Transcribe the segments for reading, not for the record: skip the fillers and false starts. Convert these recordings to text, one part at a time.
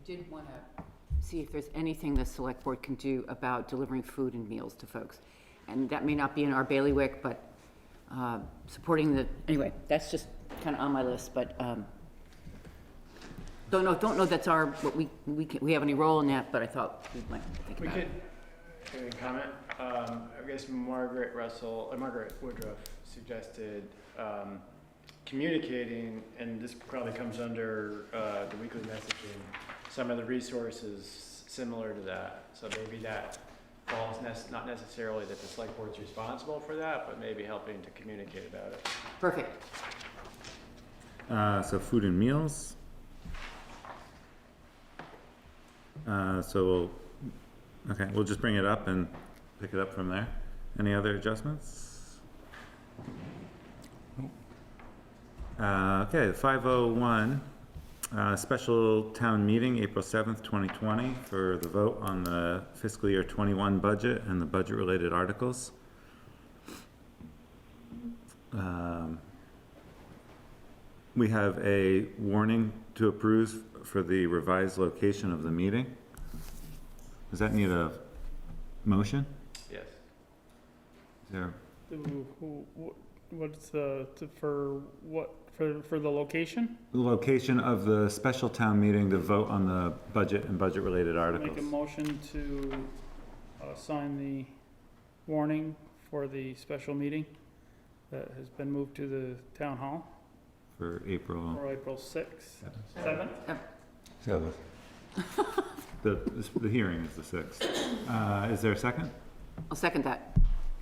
did want to see if there's anything the select board can do about delivering food and meals to folks. And that may not be in our bailiwick, but supporting the, anyway, that's just kind of on my list, but don't know that's our, what we have any role in that, but I thought we might think about it. Can we comment? I guess Margaret Woodruff suggested communicating, and this probably comes under the weekly messaging, some of the resources similar to that. So maybe that falls not necessarily that the select board's responsible for that, but maybe helping to communicate about it. Perfect. So food and meals. We'll just bring it up and pick it up from there. Any other adjustments? Okay, 501, special town meeting, April 7th, 2020, for the vote on the fiscal year 21 budget and the budget related articles. We have a warning to approve for the revised location of the meeting. Does that need a motion? Yes. Is there? What's for the location? The location of the special town meeting to vote on the budget and budget related articles. Make a motion to sign the warning for the special meeting that has been moved to the town hall For April. for April 6th, 7th. The hearing is the 6th. Is there a second? I'll second that.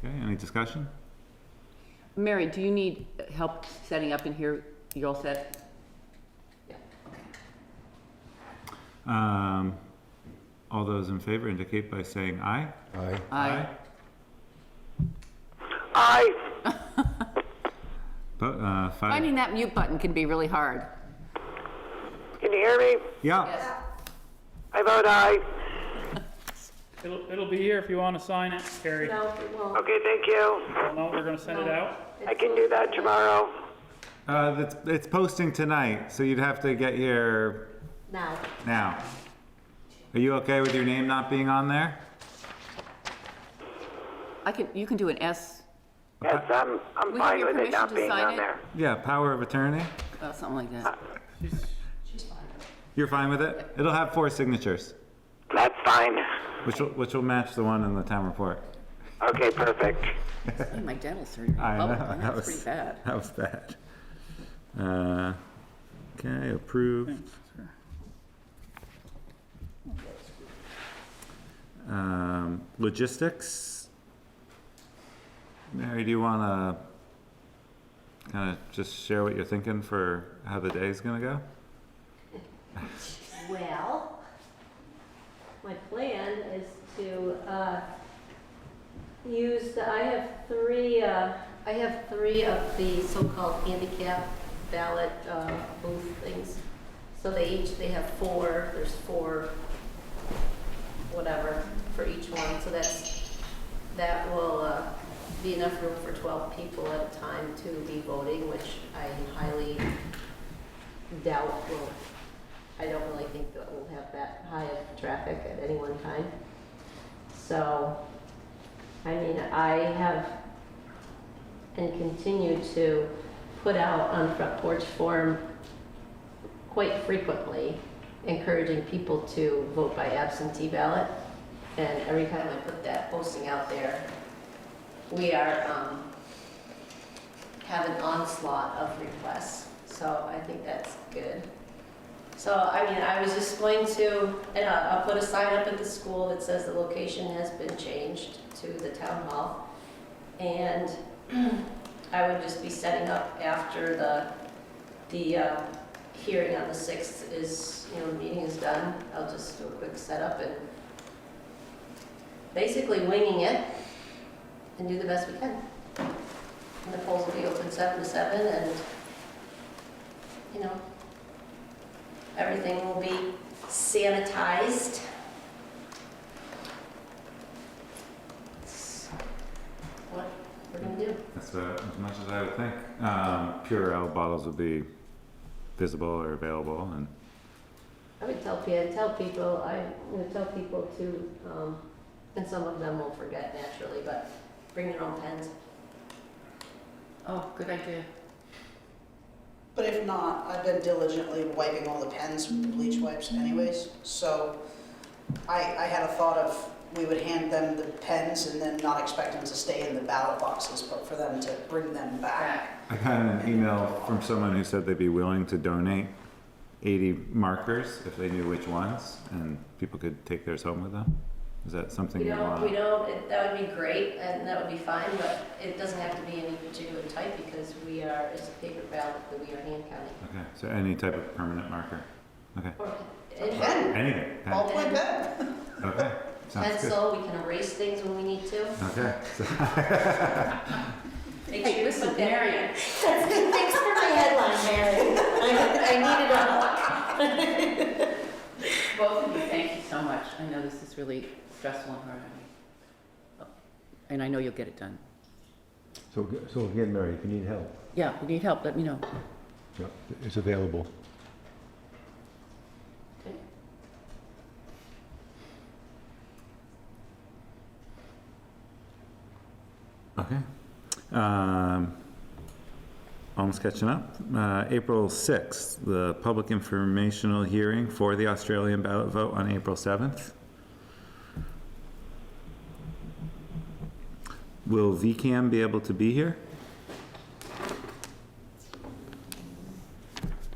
Okay, any discussion? Mary, do you need help setting up in here? You all set? Yeah. All those in favor indicate by saying aye. Aye. Aye. Aye. Five. Finding that mute button can be really hard. Can you hear me? Yeah. Yes. I vote aye. It'll be here if you want to sign it, Carrie. No, it won't. Okay, thank you. Oh, no, we're going to send it out. I can do that tomorrow. It's posting tonight, so you'd have to get here Now. now. Are you okay with your name not being on there? You can do an S, Yes, I'm We have fine your with it permission not to being sign on it? there. Yeah, power of attorney. something like that. You're fine with it? It'll have 4 signatures, That's fine. which will match the one in the town report. Okay, perfect. Oh, my dental surgery. I know, That's pretty bad. That was bad. Okay, approved. Logistics. Mary, do you want to kind of just share what you're thinking for how the day's gonna go? Well, my plan is to I have three of the so-called handicap ballot booth things. So they have 4. There's 4, whatever, for each one. So that will be enough room for 12 people at a time to be voting, which I highly doubt will. I don't really think that we'll have that high of traffic at any one time. So, I mean, I have and continue to put out on Front Porch Forum quite frequently, encouraging people to vote by absentee ballot. And every time I put that posting out there, we are have an onslaught of requests. So I think that's good. So, I mean, I was just going to, and I'll put a sign up at the school that says the location has been changed to the town hall. And I would just be setting up after the hearing on the 6th is, the meeting is done. I'll just do a quick setup and basically winging it and do the best we can. And the polls will be open 7 to 7 and, everything will be sanitized. That's what we're gonna do. That's as much as I would think. Pure ale bottles would be visible or available, and I would tell people, I'm gonna tell people to, and some of them will forget naturally, but bring your own pens. Oh, good idea. But if not, I've been diligently wiping all the pens with the bleach wipes anyways, so I had a thought of, we would hand them the pens and then not expect them to stay in the ballot boxes, but for them to bring them back. I had an email from someone who said they'd be willing to donate 80 markers if they knew which ones, and people could take theirs home with them. Is that something you want? That would be great, and that would be fine, but it doesn't have to be any particular type, because it's a paper ballot that we are hand counting. Okay, so any type of permanent marker? Okay, Or Pen, anything? Pen. ballpoint pen. Okay, sounds good. pencil, we can erase things when we need to. Okay, so Make Hey, sure you listen, put that Marion. in. Thanks for my headline, Mary. I needed a. Both of you, thank you so much. I know this is really stressful and hard on you. And I know you'll get it done. So again, Mary, if you need help, Yeah, if you need help, let me know. yeah, it's available. Okay. Okay. Almost catching up. April 6th, the public informational hearing for the Australian ballot vote on April 7th. Will VCAM be able to be here?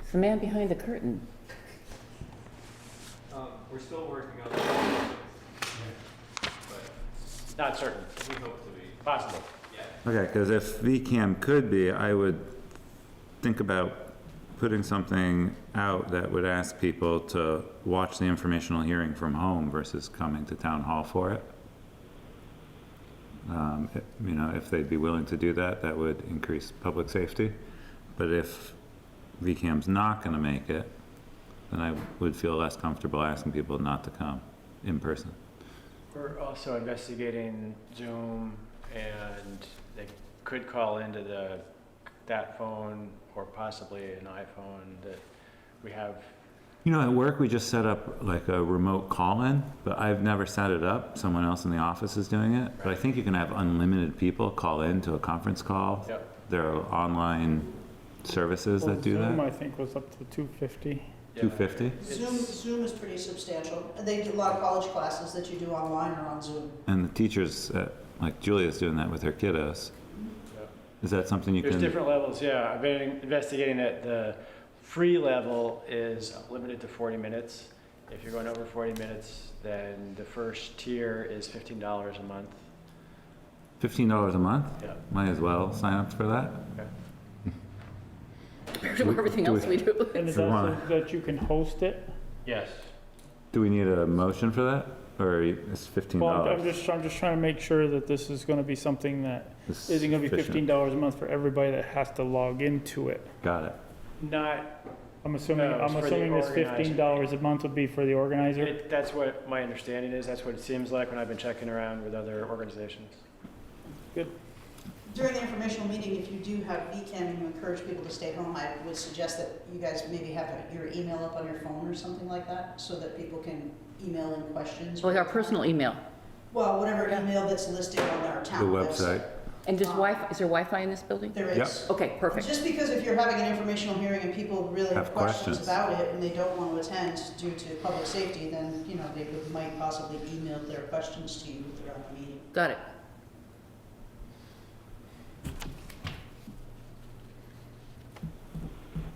It's the man behind the curtain. We're still working on that, but Not certain, we hope to be. possible. Yeah. Okay, because if VCAM could be, I would think about putting something out that would ask people to watch the informational hearing from home versus coming to town hall for it. You know, if they'd be willing to do that, that would increase public safety. But if VCAM's not gonna make it, then I would feel less comfortable asking people not to come in person. We're also investigating Zoom, and they could call into that phone or possibly an iPhone that we have. You know, at work, we just set up like a remote call-in, but I've never set it up. Someone else in the office is doing it. But I think you can have unlimited people call in to a conference call. Yep. There are online services that do Zoom, that. I think, was up to 250. 250? Zoom is pretty substantial. They do a lot of college classes that you do online or on Zoom. And the teachers, like Julia's doing that with her kiddos. Yep. Is that something you There's can? different levels, yeah. I've been investigating it. The free level is limited to 40 minutes. If you're going over 40 minutes, then the first tier is $15 a month. $15 a month? Yeah. Might as well sign up for that. Okay. Compared to everything else we do. And is We that wanna- so that you can host it? Yes. Do we need a motion for that? Or it's $15? Well, I'm just trying to make sure that this is gonna be something that It's isn't gonna be sufficient. $15 a month for everybody that has to log into it. Got it. Not, I'm assuming, No, it's for the this organizer. $15 a month would be for the organizer? that's what my understanding is. That's what it seems like when I've been checking around with other organizations. During the informational meeting, if you do have VCAM and you encourage people to stay home, I would suggest that you guys maybe have your email up on your phone or something like that, so that people can email in questions. Like our personal email. Well, whatever email that's listed on our The town website. And is there Wi-Fi in this building? There is. Okay, perfect. Just because if you're having an informational hearing and people really have Have questions questions. about it and they don't want to attend due to public safety, then, you know, they might possibly email their questions to you throughout the meeting. Got it.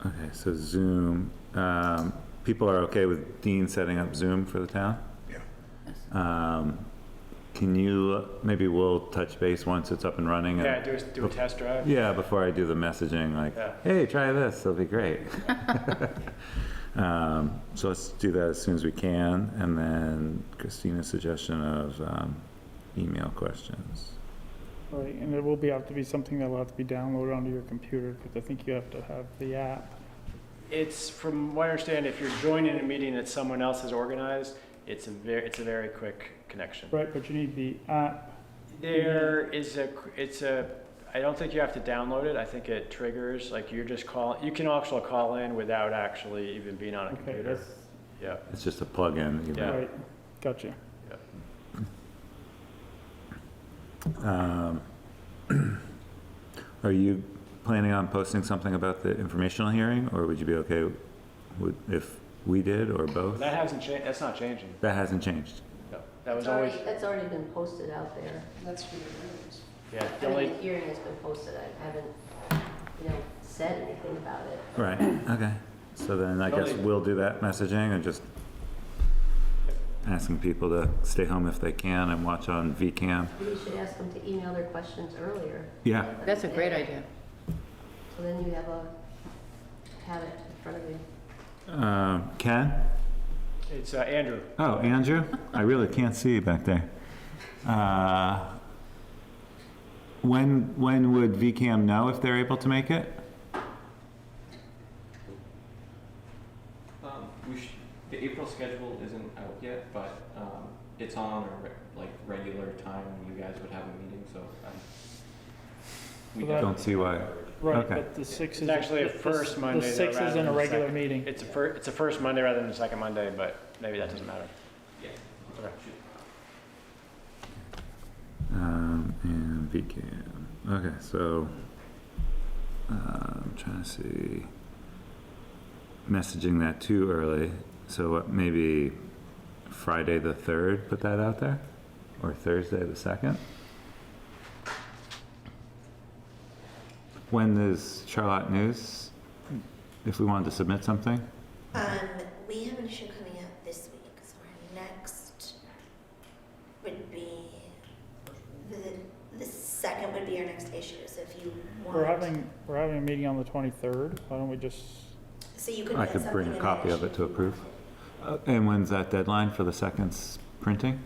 Okay, so Zoom, people are okay with Dean setting up Zoom for the town? Yes. Can you, maybe we'll touch base once it's up and running? and- Yeah, do a test drive. Yeah, before I do the messaging, like, Yeah. hey, try this, it'll be great. So let's do that as soon as we can, and then Christina's suggestion of email questions. Right, and it will have to be something that will have to be downloaded onto your computer, because I think you have to have the app. It's, from what I understand, if you're joining a meeting that someone else has organized, it's a very quick connection. Right, but you need the app. There is I don't think you have to download it. I think it triggers, like you can also call in without actually even being on a Okay, computer. Yeah, It's just a plug-in. you know. Yeah. Right, gotcha. Um, Are you planning on posting something about the informational hearing, or would you be okay if we did, or both? that hasn't changed, that's not changing. That hasn't changed. No, that was always, That's already been posted out there. That's for the hearings. yeah, I the mean, only, the hearing has been posted, I haven't, said anything about it. Right, okay. So then I guess Only- we'll do that messaging and just asking people to stay home if they can and watch on VCAM. You should ask them to email their questions earlier. Yeah, That's a great idea. So then you have it in front of you. Ken? it's Andrew. Oh, Andrew? I really can't see you back there. When would VCAM know if they're able to make it? The April schedule isn't out yet, but it's on a regular time when you guys would have a meeting, so we Well, that- Don't see why. Right, Okay. but the 6th is. It's actually a the- first the Monday, though, 6th rather isn't a than the regular second. meeting. It's a first Monday rather than the second Monday, but maybe that doesn't matter. Yeah. Okay. And VCAM. Okay, so I'm trying to see. Messaging that too early. So what, maybe Friday the 3rd, put that out there? Or Thursday the 2nd? When is Charlotte News? If we wanted to submit something? We have an issue coming out this week, so our next would be, the second would be our next issue, so if you want. We're having a meeting on the 23rd, why don't we just, So you could I put could bring something a in copy there. of it to approve. And when's that deadline for the second's printing?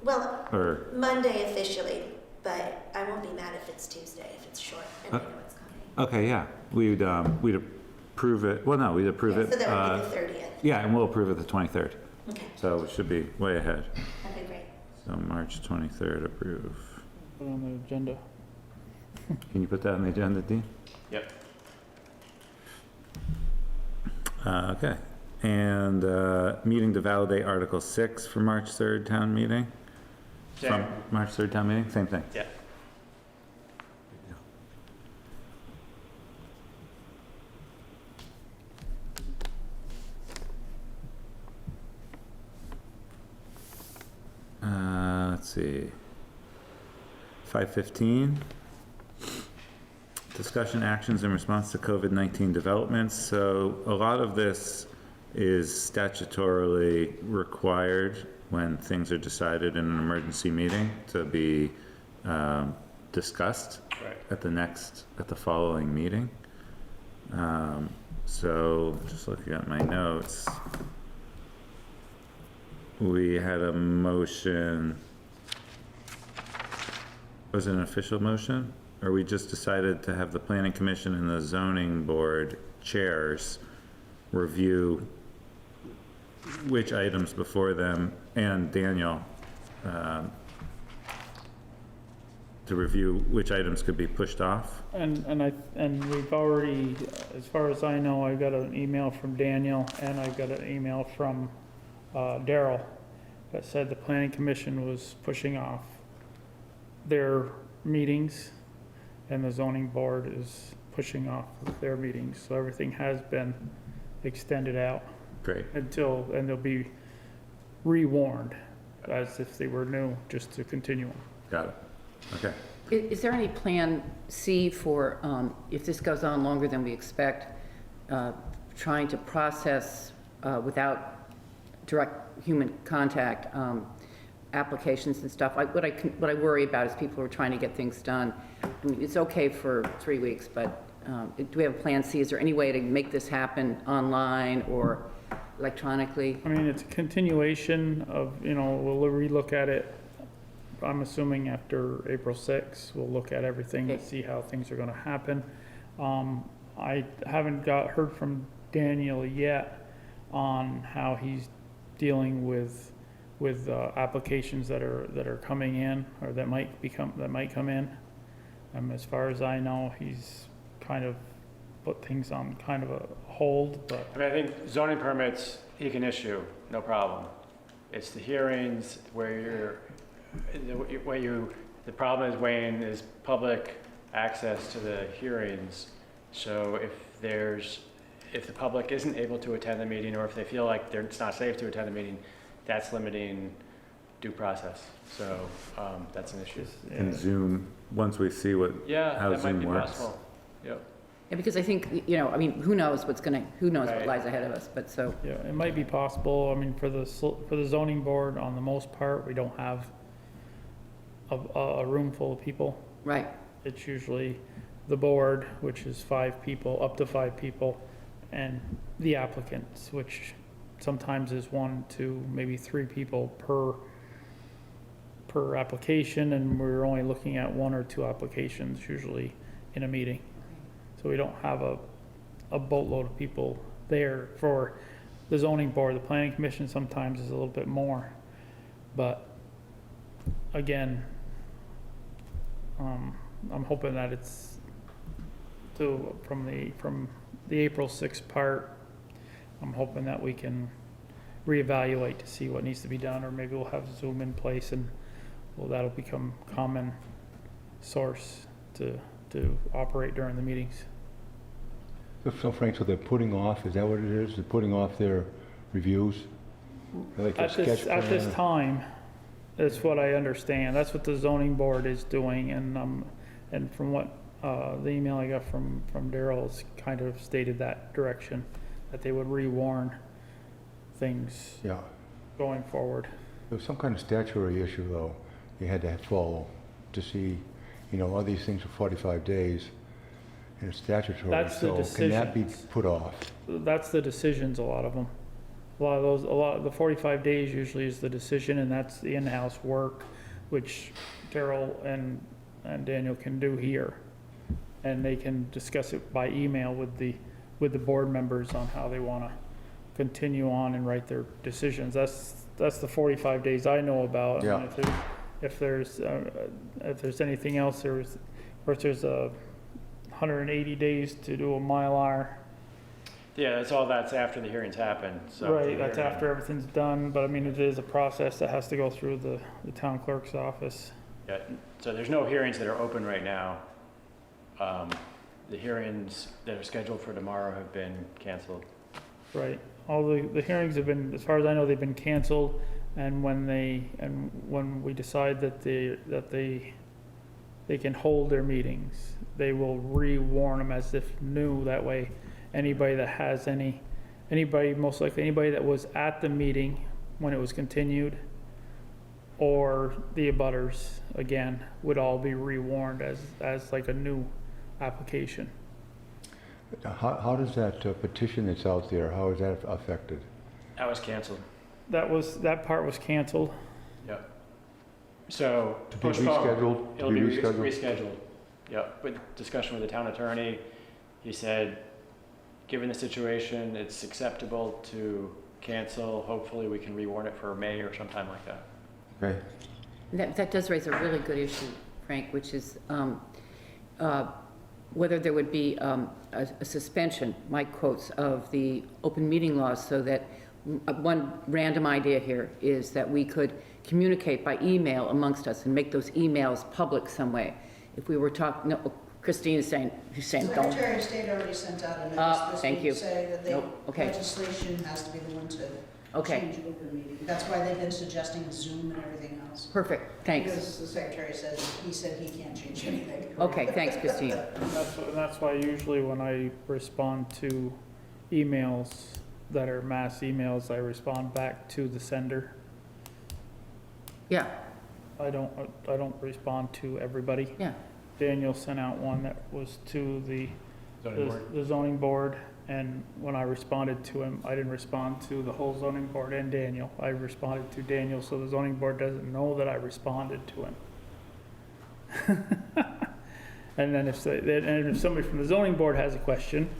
Well, Or, Monday officially, but I won't be mad if it's Tuesday, if it's short, and I know it's coming. okay, yeah, we'd approve it, well, no, we'd approve Yeah, it. so that would be the 30th. Yeah, and we'll approve it the 23rd, Okay, so it should be way ahead. that'd be great. So March 23rd, approve. put it on the agenda. Can you put that on the agenda, Dean? Yep. Okay, and meeting to validate Article 6 for March 3rd town meeting? From Same. March 3rd town meeting, same thing? Yeah. Let's see. 5:15. Discussion actions in response to COVID-19 developments. So a lot of this is statutorily required when things are decided in an emergency meeting to be discussed Right. at the following meeting. So just looking at my notes, we had a motion. Was it an official motion? Or we just decided to have the planning commission and the zoning board chairs review which items before them, and Daniel, to review which items could be pushed off? And we've already, as far as I know, I got an email from Daniel, and I got an email from Daryl that said the planning commission was pushing off their meetings, and the zoning board is pushing off their meetings, so everything has been extended out Great. and they'll be rewarned as if they were new, just to continue them. Got it. Okay. Is there any plan C for, if this goes on longer than we expect, trying to process without direct human contact, applications and stuff? What I worry about is people who are trying to get things done. I mean, it's okay for 3 weeks, but do we have a plan C? Is there any way to make this happen online or electronically? I mean, it's a continuation of, we'll relook at it, I'm assuming after April 6th, we'll look at everything and Okay. see how things are gonna happen. I haven't heard from Daniel yet on how he's dealing with applications that are coming in, or that might come in. As far as I know, he's kind of put things on kind of a hold, but I mean, I think zoning permits, you can issue, no problem. It's the hearings where the problem is, Wayne, is public access to the hearings. So if the public isn't able to attend the meeting, or if they feel like it's not safe to attend the meeting, that's limiting due process. So, that's an issue. And Zoom, once we see how Yeah, that might Zoom be works. possible. Yep. Yeah, because I think, you know, I mean, who knows what Right. lies ahead of us, but so, yeah, it might be possible. I mean, for the zoning board, on the most part, we don't have a room full of people. right. It's usually the board, which is 5 people, up to 5 people, and the applicants, which sometimes is 1, 2, maybe 3 people per application, and we're only looking at 1 or 2 applications usually in a meeting. So we don't have a boatload of people there. For the zoning board, the planning commission sometimes is a little bit more. But again, I'm hoping that it's from the April 6th part, I'm hoping that we can reevaluate to see what needs to be done, or maybe we'll have Zoom in place, and that'll become common source to operate during the meetings. So Frank, so they're putting off, is that what it is? They're putting off their reviews? Like their At sketch this plan? time, that's what I understand. That's what the zoning board is doing, and from what, the email I got from Daryl's kind of stated that direction, that they would rewarn things Yeah. going forward. There was some kind of statutory issue, though, you had to follow to see, all these things for 45 days, and it's statutory, That's the so can that be decisions. put off? That's the decisions, a lot of them. The 45 days usually is the decision, and that's the in-house work, which Daryl and Daniel can do here. And they can discuss it by email with the board members on how they want to continue on and write their decisions. That's the 45 days I know about. I mean, Yeah. if there's anything else, there's 180 days to do a Mylar. Yeah, that's after the hearings happen, so. Right, that's after everything's done, but I mean, it is a process that has to go through the town clerk's office. Yeah, so there's no hearings that are open right now. The hearings that are scheduled for tomorrow have been canceled. Right, all the hearings have been, as far as I know, they've been canceled, and when we decide that they can hold their meetings, they will re-warn them as if new. That way, anybody that has most likely anybody that was at the meeting when it was continued, or the abutters, again, would all be re-warned as like a new application. How does that petition that's out there, how is that affected? That was canceled. That part was canceled. Yep. So. To be postpone. rescheduled? It'll be rescheduled. Yep, with discussion with the town attorney, he said, given the situation, it's acceptable to cancel. Hopefully we can rewarn it for May or sometime like that. Okay, That does raise a really good issue, Frank, which is whether there would be a suspension, my quotes, of the open meeting laws, so that one random idea here is that we could communicate by email amongst us and make those emails public some way. If we were talking, no, Christine is saying, don't. Secretary of State already sent out a notice this thank week you. saying that Nope, okay. legislation has to be the one to Okay, change open meeting. That's why they've been suggesting Zoom and everything else. perfect, thanks. Because the secretary he said he can't change anything. Okay, thanks, Christine. And that's why usually when I respond to emails that are mass emails, I respond back to the sender. Yeah, I don't respond to everybody. yeah, Daniel sent out one that was to the Zoning board. the zoning board, and when I responded to him, I didn't respond to the whole zoning board and Daniel. I responded to Daniel, so the zoning board doesn't know that I responded to him. And then if somebody from the zoning board has a question,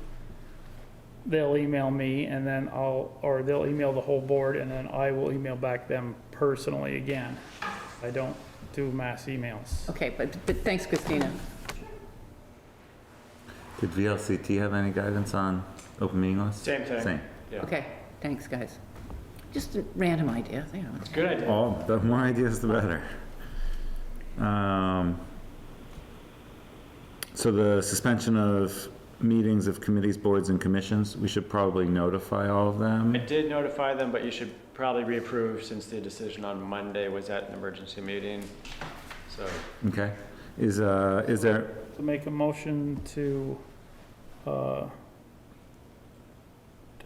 they'll email me, and then or they'll email the whole board, and then I will email back them personally again. I don't do mass emails. okay, but thanks, Christina. Did VLCT have any guidance on Open meeting laws? Same thing. Same. Yeah. Okay, thanks, guys. Just a random idea, you know. Good idea. All, the more ideas, the better. So the suspension of meetings of committees, boards, and commissions, we should probably notify all of them. I did notify them, but you should probably reapprove since the decision on Monday was at an emergency meeting. So, Okay. Is there, To make a motion to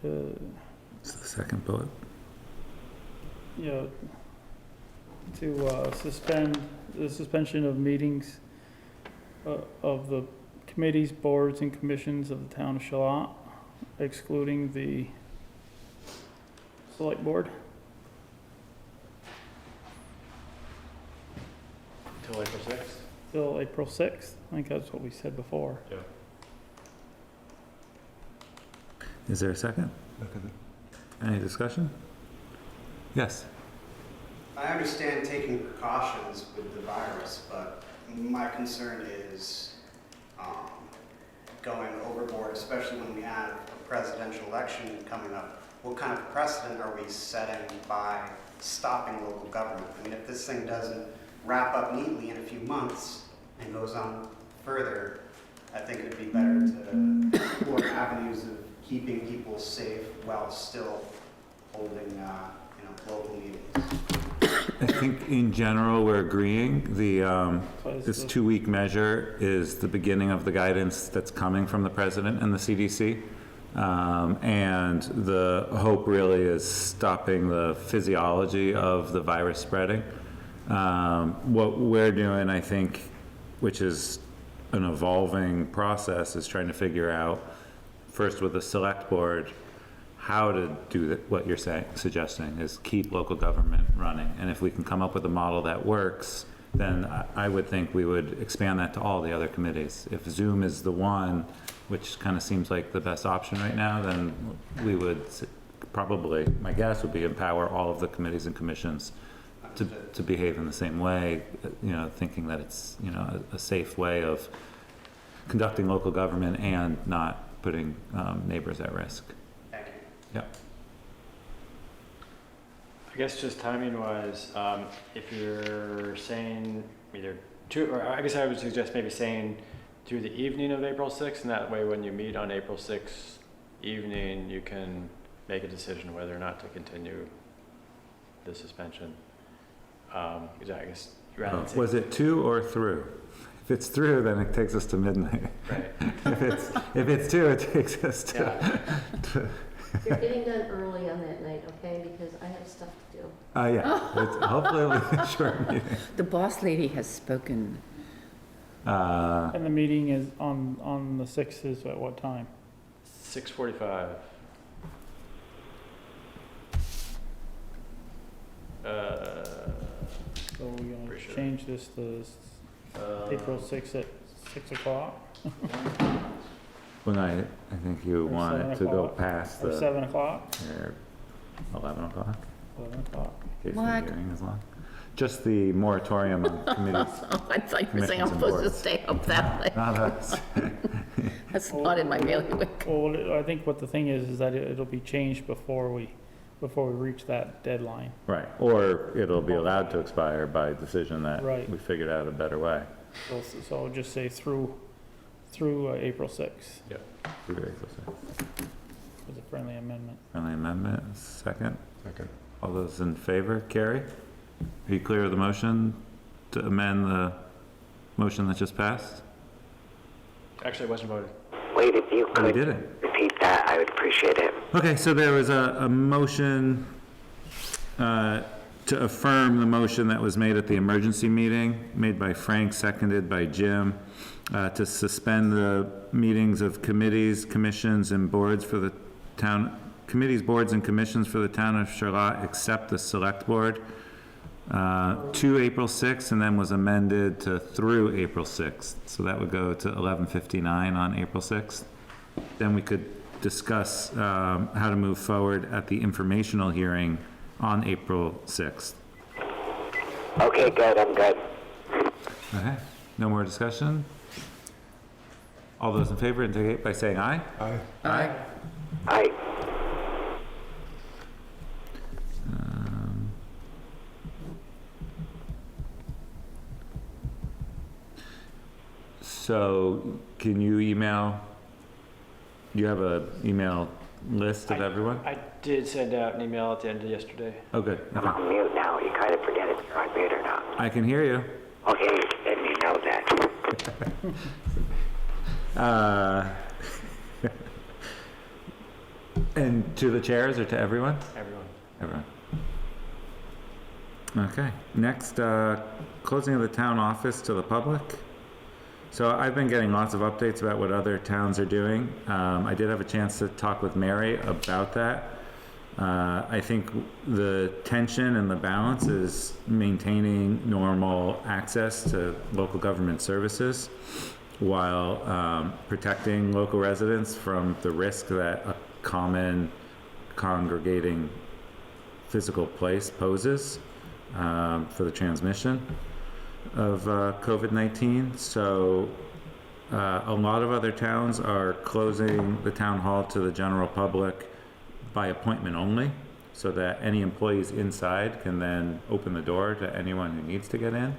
it's the second bullet. you know, to suspend, the suspension of meetings of the committees, boards, and commissions of the town of Charlotte, excluding the select board. until April 6th? Till April 6th. I think that's what we said before. Yeah. Is there a second? Any discussion? Yes. I understand taking precautions with the virus, but my concern is going overboard, especially when we have a presidential election coming up. What kind of precedent are we setting by stopping local government? I mean, if this thing doesn't wrap up neatly in a few months and goes on further, I think it'd be better to explore avenues of keeping people safe while still holding, local meetings. I think in general, we're agreeing. This 2-week measure is the beginning of the guidance that's coming from the president and the CDC. And the hope really is stopping the physiology of the virus spreading. What we're doing, I think, which is an evolving process, is trying to figure out, first with the select board, how to do what you're suggesting, is keep local government running. And if we can come up with a model that works, then I would think we would expand that to all the other committees. If Zoom is the one, which kind of seems like the best option right now, then we would probably, my guess would be, empower all of the committees and commissions to behave in the same way, thinking that it's, a safe way of conducting local government and not putting neighbors at risk. Thank you. Yep. I guess just timing wise, if you're saying either or I guess I would suggest maybe saying through the evening of April 6th, and that way when you meet on April 6th evening, you can make a decision whether or not to continue the suspension. Because I guess rather than Was it to or through? If it's through, then it takes us to midnight. right. If it's to, it takes us to. Yeah. You're getting done early on that night, okay? Because I have stuff to do. Yeah. Hopefully it'll be a short meeting. The boss lady has spoken. And the meeting is on the 6th is at what time? 6:45. So we're gonna Pretty sure. change this to April 6th at 6 o'clock? Well, I think you Or want 7 it to go o'clock. past Or the, 7 o'clock? or 11 o'clock, 11 o'clock. in case the What? hearing is long. Just the moratorium on committees. Oh, I thought you were saying I'm Commissions and supposed to boards. stay up that late. Not us. That's not in my bailiwick. Well, I think what the thing is that it'll be changed before we reach that deadline. Right, or it'll be allowed to expire by decision that Right. we figured out a better way. So I'll just say through April 6th Through April 6th. as a friendly amendment. Friendly amendment, second. Second. All those in favor? Carrie? Are you clear of the motion to amend the motion that just passed? Actually, it wasn't voted. Wait, if you Oh, we could did it. repeat that, I would appreciate it. Okay, so there was a motion to affirm the motion that was made at the emergency meeting, made by Frank, seconded by Jim, to suspend the meetings of committees, commissions, and boards for the town, committees, boards, and commissions for the town of Charlotte, except the select board, to April 6th, and then was amended to through April 6th. So that would go to 11:59 on April 6th. Then we could discuss how to move forward at the informational hearing on April 6th. Okay, good, I'm good. Okay, no more discussion? All those in favor indicate by saying aye. Aye. Aye. Aye. Um, So, can you email, you have a email list of everyone? I did send out an email at the end of yesterday. Oh, good, I'm okay. on mute now. You kind of forget if you're on mute or not. I can hear you. Okay, let me know that. And to the chairs or to everyone? Everyone. Everyone. Okay, next, closing of the town office to the public. So I've been getting lots of updates about what other towns are doing. I did have a chance to talk with Mary about that. I think the tension and the balance is maintaining normal access to local government services while protecting local residents from the risk that a common congregating physical place poses for the transmission of COVID-19. So a lot of other towns are closing the town hall to the general public by appointment only, so that any employees inside can then open the door to anyone who needs to get in.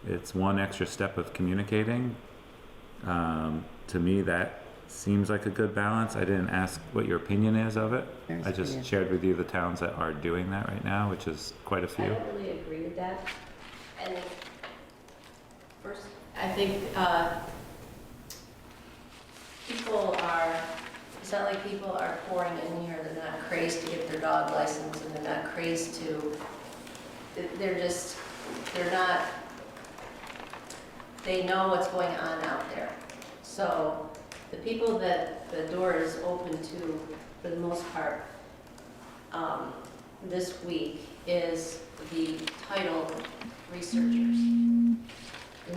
It's one extra step of communicating. To me, that seems like a good balance. I didn't ask what your opinion is of it. I just shared with you the towns that are doing that right now, which is quite a I few. don't really agree with that. And first, I think people are, it's not like people are pouring in here, they're not crazed to get their dog license, and they're not crazed to, they're not, they know what's going on out there. So the people that the door is open to, for the most part, this week is the title researchers,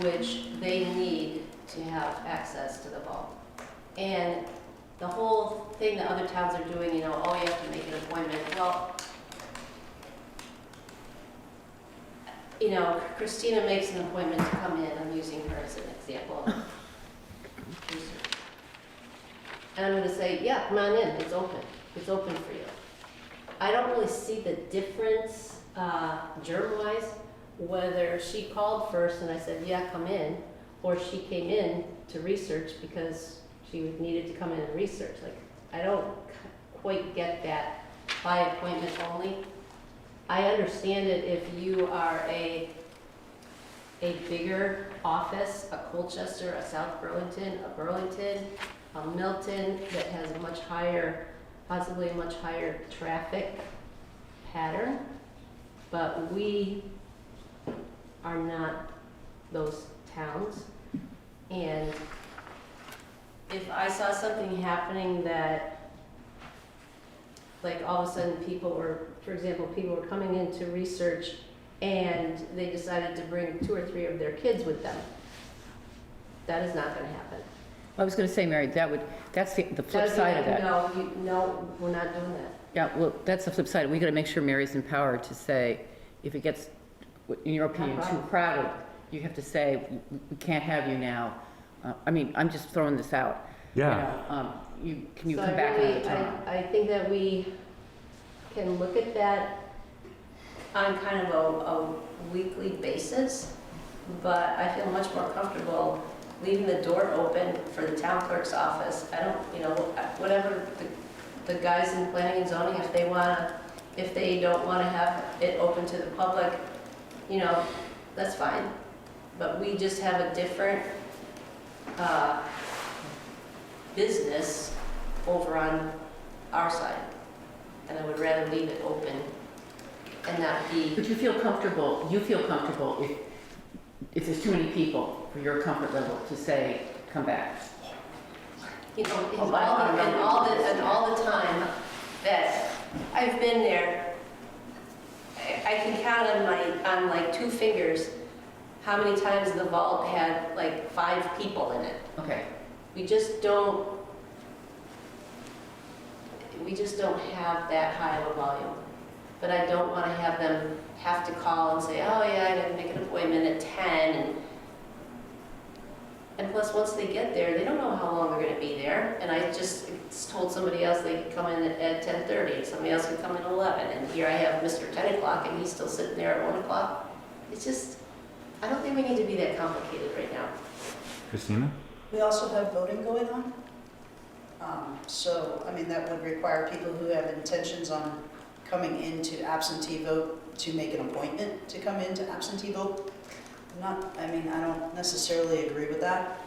which they need to have access to the vault. And the whole thing that other towns are doing, you know, oh, you have to make an appointment. Well, you know, Christina makes an appointment to come in. I'm using her as an example. And I'm gonna say, yeah, come on in, it's open. It's open for you. I don't really see the difference, germ-wise, whether she called first and I said, yeah, come in, or she came in to research because she needed to come in and research. Like, I don't quite get that by appointment only. I understand it if you are a bigger office, a Colchester, a South Burlington, a Burlington, a Milton, that has a much higher, possibly a much higher traffic pattern, but we are not those towns. And if I saw something happening that, like all of a sudden people were, for example, people were coming in to research and they decided to bring 2 or 3 of their kids with them, that is not gonna happen. I was going to say, Mary, that's the flip That'd be side like, of that. No, we're not doing that. Yeah, well, that's the flip side. We got to make sure Mary's empowered to say, if it gets, in your opinion, too crowded, you have to say, we can't have you now. I mean, I'm just throwing this out. Yeah. Can you So come back another time? I think that we can look at that on kind of a weekly basis, but I feel much more comfortable leaving the door open for the town clerk's office. I don't, you know, whatever the guys in planning and zoning, if they don't want to have it open to the public, you know, that's fine. But we just have a different business over on our side. And I would rather leave it open and not be. But you feel comfortable if there's too many people for your comfort level to say, come back. You know, and all the time that I've been there, I can count on like 2 fingers how many times the vault had like 5 people in it. Okay. We just don't have that high of a volume. But I don't want to have them have to call and say, oh yeah, I gotta make an appointment at 10. And And plus, once they get there, they don't know how long they're gonna be there. And I just told somebody else they could come in at 10:30, and somebody else could come in at 11. And here I have Mr. 10 o'clock, and he's still sitting there at 1 o'clock. It's just, I don't think we need to be that complicated right now. Christina? We also have voting going on. So, I mean, that would require people who have intentions on coming in to absentee vote to make an appointment to come in to absentee vote. I don't necessarily agree with that.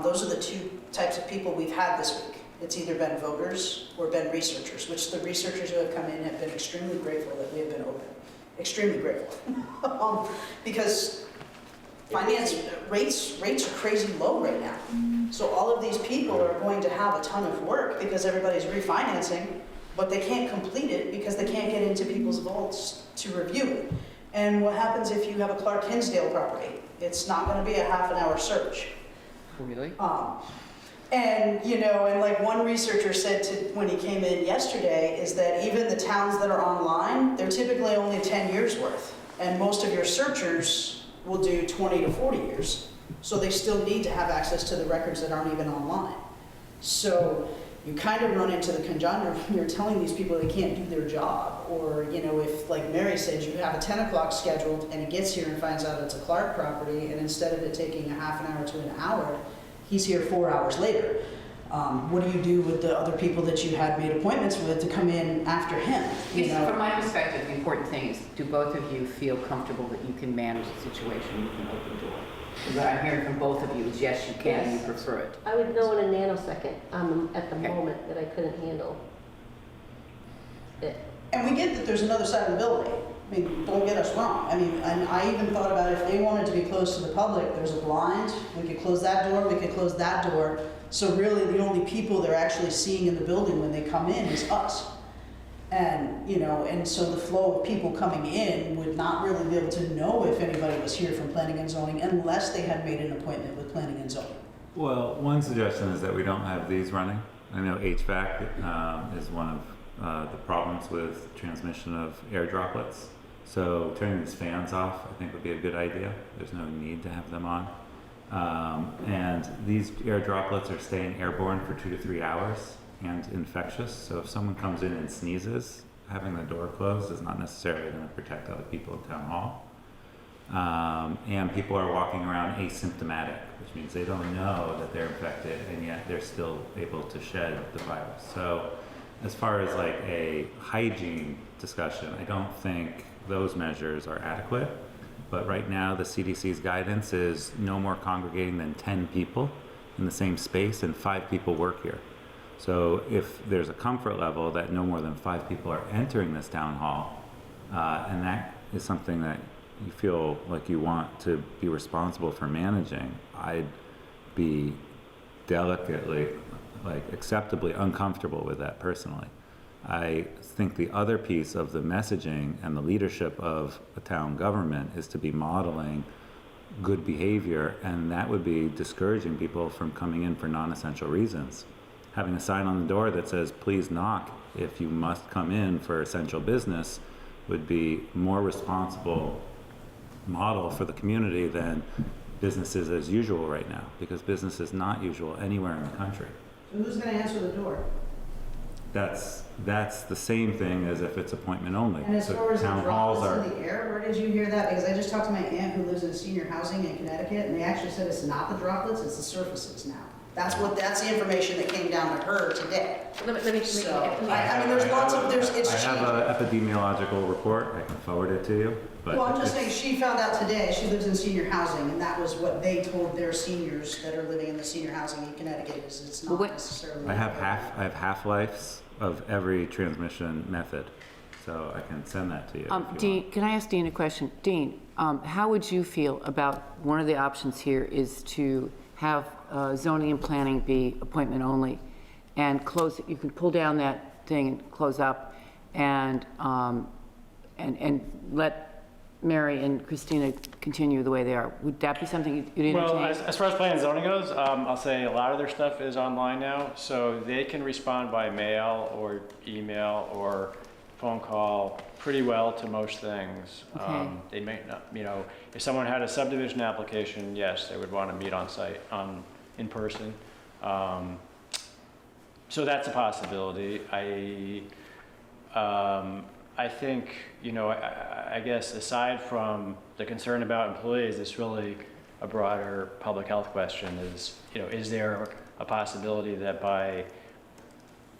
Those are the two types of people we've had this week. It's either been voters or been researchers, which the researchers who have come in have been extremely grateful that we have been open. Extremely grateful. Because finance rates are crazy low right now. So all of these people are going to have a ton of work because everybody's refinancing, but they can't complete it because they can't get into people's vaults to review it. And what happens if you have a Clark Hinsdale property? It's not going to be a half an hour search. Really? And like one researcher said when he came in yesterday, is that even the towns that are online, they're typically only 10 years worth. And most of your searchers will do 20 to 40 years. So they still need to have access to the records that aren't even online. So you kind of run into the conundrum when you're telling these people they can't do their job. Or, if, like Mary said, you have a 10 o'clock scheduled and he gets here and finds out it's a Clark property, and instead of it taking a half an hour to an hour, he's here 4 hours later. What do you do with the other people that you had made appointments with to come in after him? From my perspective, the important thing is, do both of you feel comfortable that you can manage the situation, you can open the door? What I'm hearing from both of you is yes, you can, and you prefer it. I would know in a nanosecond at the moment that I couldn't handle it. And we get that there's another side of the building. I mean, don't get us wrong. And I even thought about if they wanted to be close to the public, there's a blind, we could close that door, we could close that door. So really, the only people they're actually seeing in the building when they come in is us. And, and so the flow of people coming in would not really be able to know if anybody was here from planning and zoning unless they had made an appointment with planning and zoning. Well, one suggestion is that we don't have these running. I know HVAC is one of the problems with transmission of air droplets. So turning these fans off, I think, would be a good idea. There's no need to have them on. And these air droplets are staying airborne for 2 to 3 hours and infectious. So if someone comes in and sneezes, having the door closed is not necessarily going to protect other people in town hall. And people are walking around asymptomatic, which means they don't know that they're infected, and yet they're still able to shed the virus. So as far as like a hygiene discussion, I don't think those measures are adequate. But right now, the CDC's guidance is no more congregating than 10 people in the same space, and 5 people work here. So if there's a comfort level that no more than 5 people are entering this town hall, and that is something that you feel like you want to be responsible for managing, I'd be delicately, acceptably uncomfortable with that personally. I think the other piece of the messaging and the leadership of a town government is to be modeling good behavior, and that would be discouraging people from coming in for non-essential reasons. Having a sign on the door that says, please knock if you must come in for essential business, would be more responsible model for the community than businesses as usual right now, because business is not usual anywhere in the country. So who's going to answer the door? That's the same thing as if it's appointment only. And as So far as the town halls droplets in the air, where did you hear that? Because I just talked to my aunt who lives in senior housing in Connecticut, and they actually said it's not the droplets, it's the surfaces now. That's the information that came down to her today. Let me So, I mean, there's lots of, it's I have changing. an epidemiological report. I can forward it to you. But Well, I'm just it's- saying, she found out today, she lives in senior housing, and that was what they told their seniors that are living in the senior housing in Connecticut, is it's Well, not what- necessarily. I have half-lives of every transmission method, so I can send that to you. if you Dean, can I ask Dean a question? Dean, how would you feel about, one of the options here is to have zoning and planning be appointment only, and close, you can pull down that thing and close up, and let Mary and Christina continue the way they are. Would that be something you'd entertain? Well, as far as planning and zoning goes, I'll say a lot of their stuff is online now, so they can respond by mail or email or phone call pretty well to most things. Okay. They may not, if someone had a subdivision application, yes, they would want to meet on site on in person. So that's a possibility. I think, you know, I guess aside from the concern about employees, it's really a broader public health question is, you know, is there a possibility that by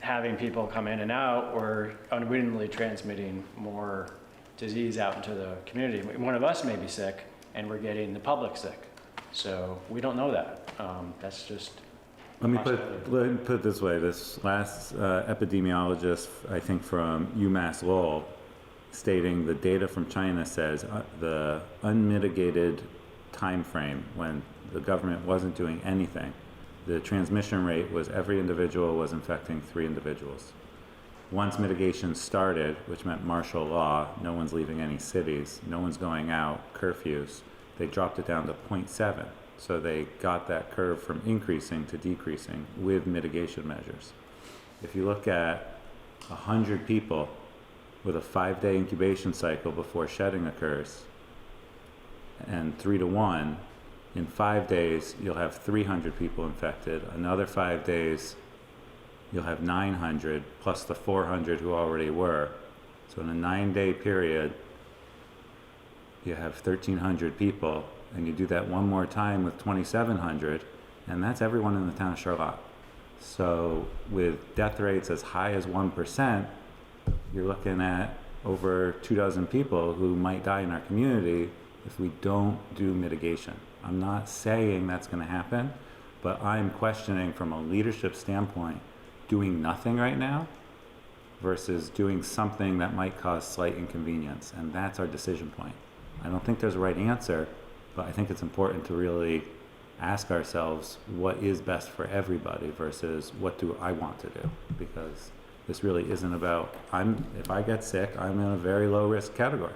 having people come in and out, we're unwittingly transmitting more disease out into the community? One of us may be sick and we're getting the public sick. So we don't know that. That's just Let me put it this way. This last epidemiologist, I think from UMass Lowell, stating the data from China says the unmitigated time frame when the government wasn't doing anything, the transmission rate was every individual was infecting 3 individuals. Once mitigation started, which meant martial law, no one's leaving any cities, no one's going out, curfews, they dropped it down to 0.7. So they got that curve from increasing to decreasing with mitigation measures. If you look at 100 people with a 5-day incubation cycle before shedding occurs, and 3 to 1, in 5 days you'll have 300 people infected. Another 5 days you'll have 900 plus the 400 who already were. So in a 9-day period you have 1,300 people, and you do that one more time with 2,700, and that's everyone in the town of Charlotte. So with death rates as high as 1%, you're looking at over 24 people who might die in our community if we don't do mitigation. I'm not saying that's going to happen, but I'm questioning from a leadership standpoint, doing nothing right now versus doing something that might cause slight inconvenience, and that's our decision point. I don't think there's a right answer, but I think it's important to really ask ourselves what is best for everybody versus what do I want to do, because this really isn't about, if I get sick, I'm in a very low risk category.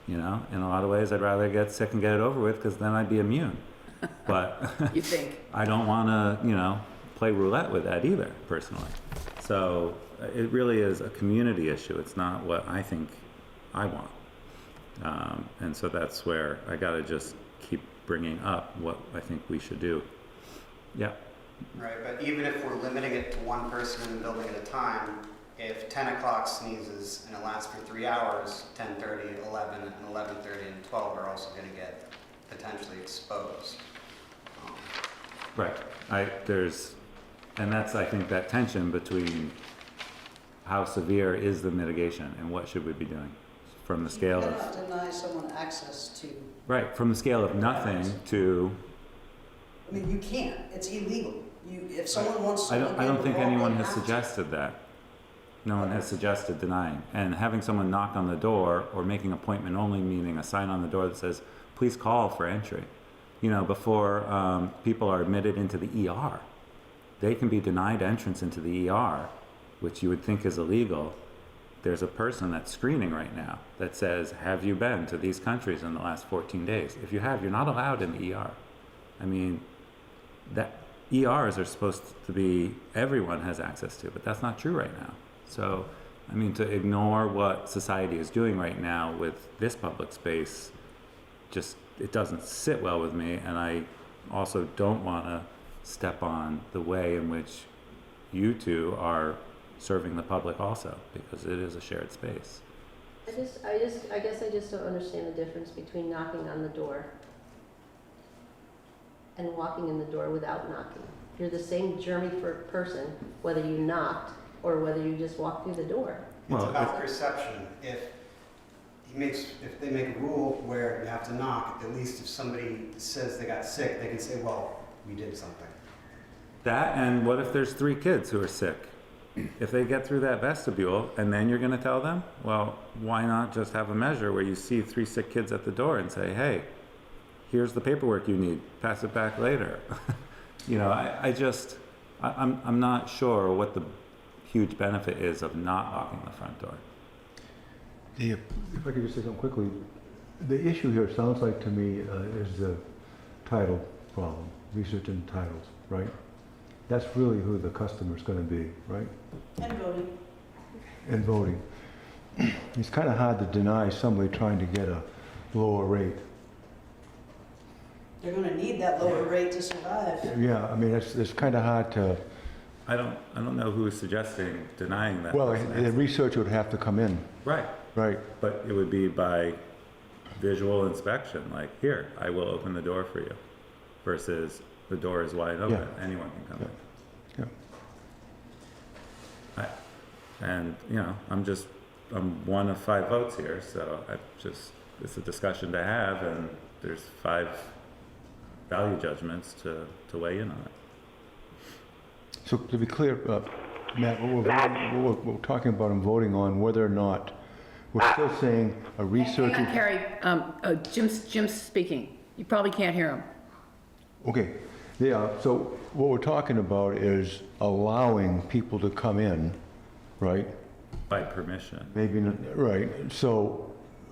You know, in a lot of ways, I'd rather get sick and get it over with because then I'd be immune. But You think? I don't want to, you know, play roulette with that either, personally. So it really is a community issue. It's not what I think I want. And so that's where I got to just keep bringing up what I think we should do. Yeah. Right, but even if we're limiting it to one person in the building at a time, if 10 o'clock sneezes and it lasts for 3 hours, 10:30, 11, and 11:30 and 12 are also going to get potentially exposed. Right. And that's, I think, that tension between how severe is the mitigation and what should we be doing from the scale You of... cannot deny someone access to, Right, from the scale of nothing to... I mean, you can't, it's illegal. If someone wants to... I don't think anyone has suggested that. No one has suggested denying. And having someone knock on the door or making appointment only, meaning a sign on the door that says, please call for entry. You know, before people are admitted into the ER, they can be denied entrance into the ER, which you would think is illegal. There's a person that's screening right now that says, have you been to these countries in the last 14 days? If you have, you're not allowed in the ER. I mean, that ERs are supposed to be, everyone has access to, but that's not true right now. So, I mean, to ignore what society is doing right now with this public space, just, it doesn't sit well with me, and I also don't want to step on the way in which you two are serving the public also, because it is a shared space. I guess I just don't understand the difference between knocking on the door and walking in the door without knocking. You're the same germy person, whether you knocked or whether you just walked through the door. It's about perception. If they make a rule where you have to knock, at least if somebody says they got sick, they can say, well, we did something. That, and what if there's 3 kids who are sick? If they get through that vestibule and then you're going to tell them, well, why not just have a measure where you see 3 sick kids at the door and say, hey, here's the paperwork you need, pass it back later. You know, I'm not sure what the huge benefit is of not locking the front door. If I could just say something quickly, the issue here sounds like to me is the title problem, research and titles, right? That's really who the customer's going to be, right? And voting. And voting. It's kind of hard to deny somebody trying to get a lower rate. They're gonna need that lower rate to survive. Yeah, I mean, it's kind of hard to, I don't know who is suggesting denying that. well, person the access. research would have to come in, Right, right? but it would be by visual inspection, like, here, I will open the door for you, versus the door is wide open, anyone can come in. Yeah. And, you know, I'm one of 5 votes here, so it's a discussion to have, and there's 5 value judgments to weigh in on it. So to be clear, Matt, what we're talking about and voting on whether or not, we're still saying a researcher. Hang on, Carrie, Jim's speaking. You probably can't hear him. Okay, yeah, so what we're talking about is allowing people to come in, right? By permission. Maybe, right, so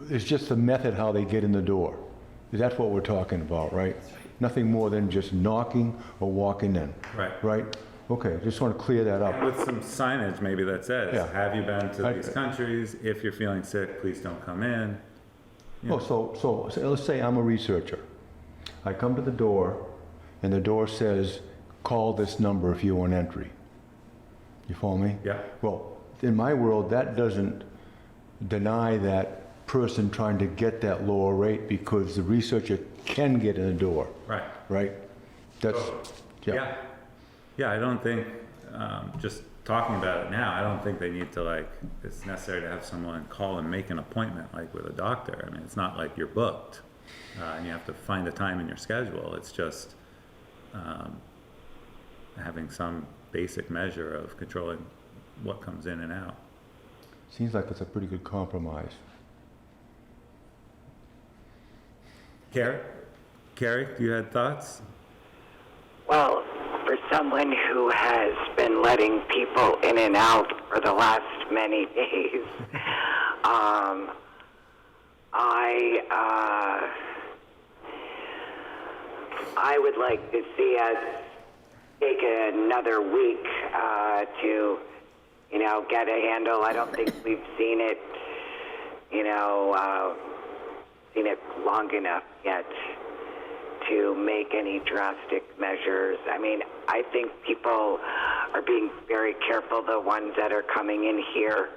it's just the method how they get in the door. That's what we're talking about, right? Nothing more than just knocking or walking in, Right. right? Okay, just want to clear that up. With some signage maybe that says, Yeah. have you been to these countries? If you're feeling sick, please don't come in. You know. Oh, so let's say I'm a researcher. I come to the door, and the door says, call this number if you want entry. You follow me? Yeah. Well, in my world, that doesn't deny that person trying to get that lower rate because the researcher can get in the door, Right. right? That's, Yeah. Yeah, I don't think, just talking about it now, I don't think they need to it's necessary to have someone call and make an appointment like with a doctor. I mean, it's not like you're booked, and you have to find a time in your schedule. It's just, having some basic measure of controlling what comes in and out. Seems like it's a pretty good compromise. Carrie, you had thoughts? Well, for someone who has been letting people in and out for the last many days, I would like to see us take another week to, get a handle. I don't think we've seen it, seen it long enough yet to make any drastic measures. I mean, I think people are being very careful, the ones that are coming in here.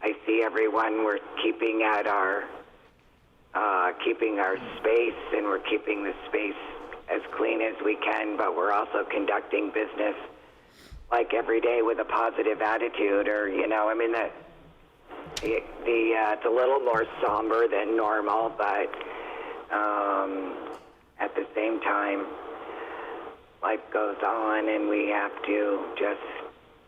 I see everyone, we're keeping at our space, and we're keeping the space as clean as we can, but we're also conducting business like every day with a positive attitude, or, I mean, it's a little more somber than normal, but at the same time, life goes on, and we have to just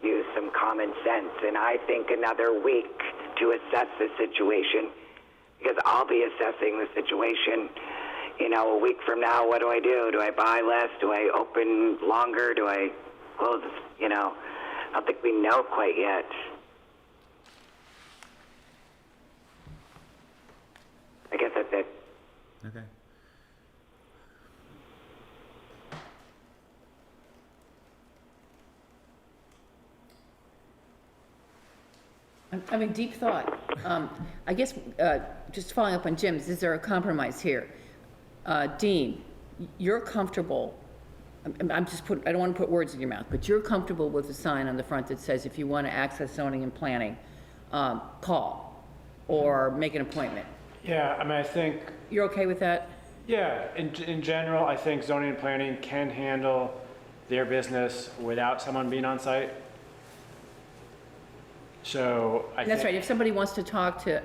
use some common sense. And I think another week to assess the situation, because I'll be assessing the situation, a week from now. What do I do? Do I buy less? Do I open longer? Do I close? I don't think we know quite yet. I guess that's it. Okay. I mean, deep thought. I guess, just following up on Jim's, is there a compromise here? Dean, you're comfortable, I don't want to put words in your mouth, but you're comfortable with a sign on the front that says, if you want to access zoning and planning, call or make an appointment. Yeah, I mean, I think, You're okay with that? yeah, in general, I think zoning and planning can handle their business without someone being on site. So I think. That's right, if somebody wants to talk to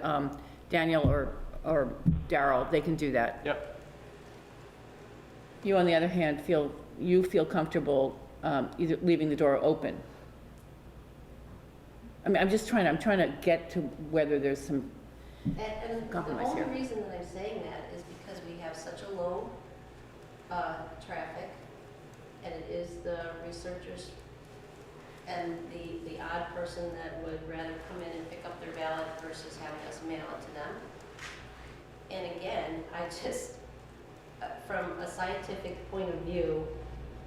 Daniel or Daryl, they can do that. Yep. You, on the other hand, feel comfortable either leaving the door open. I mean, I'm trying to get to whether there's some And the compromise only here. reason that I'm saying that is because we have such a low traffic, and it is the researchers and the odd person that would rather come in and pick up their ballot versus having us mail it to them. And again, I just, from a scientific point of view,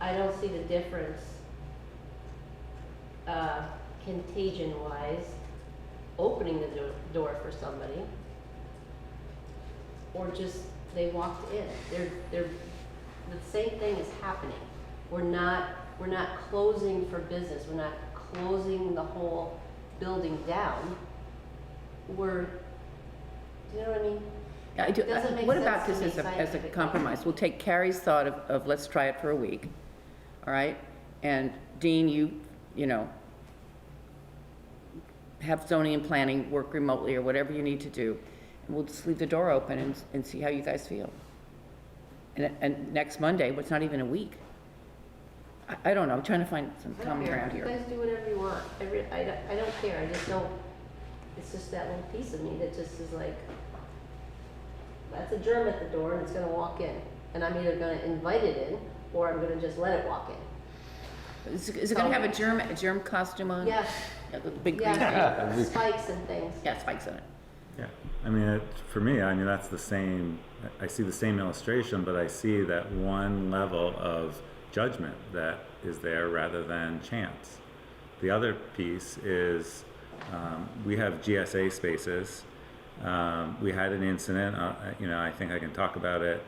I don't see the difference contagion-wise, opening the door for somebody, or just they walked in. They're the same thing is happening. We're not closing for business, we're not closing the whole building down. Do you know what I mean? Yeah, I do. Doesn't make What sense about to this me as a scientifically. compromise? We'll take Carrie's thought of let's try it for a week, all right? And Dean, you know, have zoning and planning work remotely or whatever you need to do. And we'll just leave the door open and see how you guys feel. And next Monday, but it's not even a week. I don't know, I'm trying to find some I don't common care. ground You here. guys do whatever you want. I don't care. I just don't. It's just that little piece of me that just is like, that's a germ at the door and it's going to walk in, and I'm either going to invite it in or I'm going to just let it walk in. Is it going to have a germ costume on? Yes. Yeah, the big green thing. Yeah. Spikes and things. Yeah, spikes on it. Yeah, I mean, for me, I mean, that's the same, I see the same illustration, but I see that one level of judgment that is there rather than chance. The other piece is, we have GSA spaces. We had an incident, you know, I think I can talk about it,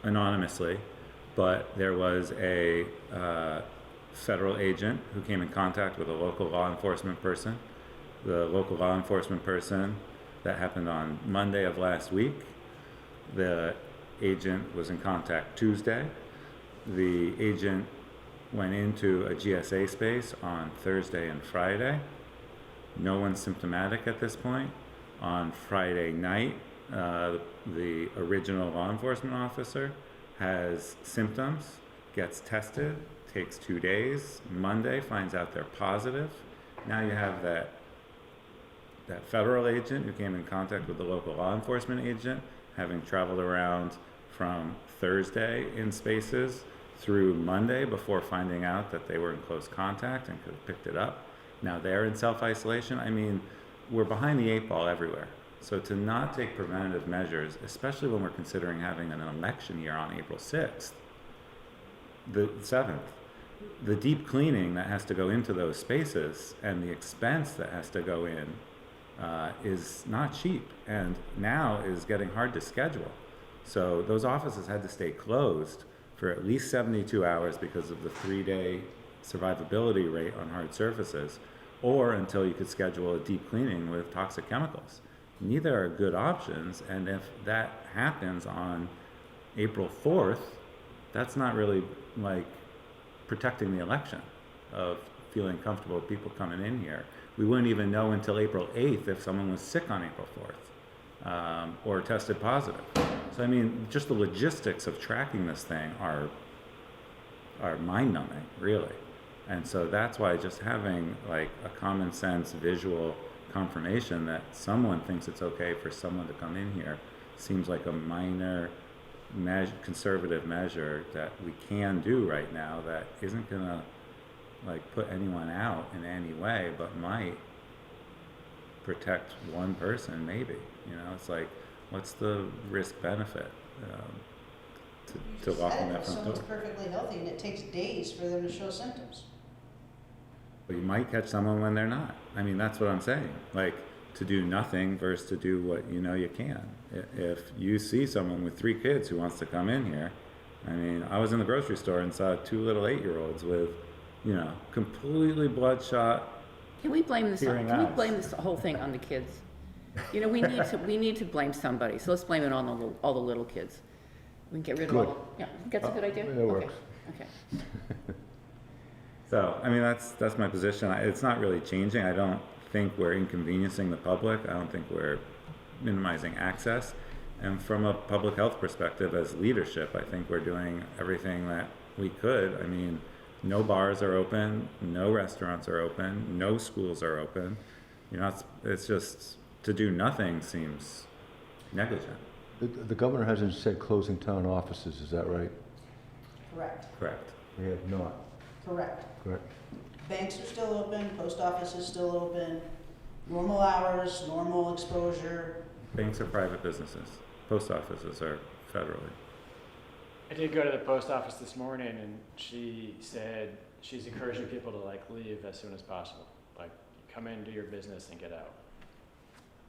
anonymously, but there was a federal agent who came in contact with a local law enforcement person. The local law enforcement person, that happened on Monday of last week. The agent was in contact Tuesday. The agent went into a GSA space on Thursday and Friday. No one's symptomatic at this point. On Friday night, the original law enforcement officer has symptoms, gets tested, takes 2 days. Monday finds out they're positive. Now you have that federal agent who came in contact with the local law enforcement agent, having traveled around from Thursday in spaces through Monday before finding out that they were in close contact and could have picked it up. Now they're in self-isolation. I mean, we're behind the 8 ball everywhere. So to not take preventative measures, especially when we're considering having an election year on April 6th, the 7th, the deep cleaning that has to go into those spaces and the expense that has to go in is not cheap, and now is getting hard to schedule. So those offices had to stay closed for at least 72 hours because of the 3-day survivability rate on hard surfaces, or until you could schedule a deep cleaning with toxic chemicals. Neither are good options, and if that happens on April 4th, that's not really like protecting the election of feeling comfortable with people coming in here. We wouldn't even know until April 8th if someone was sick on April 4th or tested positive. So I mean, just the logistics of tracking this thing are mind-numbing, really. And so that's why just having like a common sense visual confirmation that someone thinks it's okay for someone to come in here seems like a minor conservative measure that we can do right now that isn't gonna like put anyone out in any way, but might protect one person maybe. You know, it's like, what's the risk benefit to walking that front door? Someone's perfectly healthy and it takes days for them to show symptoms. But you might catch someone when they're not. I mean, that's what I'm saying. Like, to do nothing versus to do what you know you can. If you see someone with 3 kids who wants to come in here, I mean, I was in the grocery store and saw 2 little 8-year-olds with, you know, completely bloodshot. Can we blame this? Hearing Can we eyes. blame this whole thing on the kids? You know, we need to blame somebody. So let's blame it on all the little kids. We can get rid of all. Good. Yeah, that's a good idea. That works. Okay. So, I mean, that's my position. It's not really changing. I don't think we're inconveniencing the public. I don't think we're minimizing access. And from a public health perspective, as leadership, I think we're doing everything that we could. I mean, no bars are open, no restaurants are open, no schools are open. You know, it's just, to do nothing seems negligent. The governor hasn't said closing town offices, is that right? Correct, Correct. They have not. correct. Correct. Banks are still open, post office is still open, normal hours, normal exposure. Banks are private businesses. Post offices are federally. I did go to the post office this morning, and she said she's encouraging people to like leave as soon as possible. Like, come in, do your business, and get out.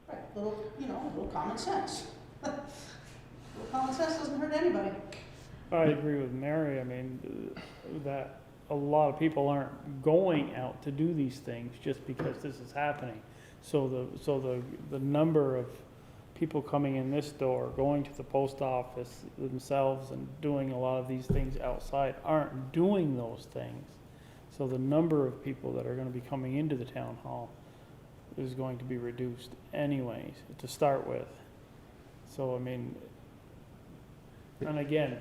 Right, little common sense. Little common sense doesn't hurt anybody. I agree with Mary, I mean, that a lot of people aren't going out to do these things just because this is happening. So the number of people coming in this door, going to the post office themselves and doing a lot of these things outside aren't doing those things. So the number of people that are gonna be coming into the town hall is going to be reduced anyways, to start with. So, I mean, and again,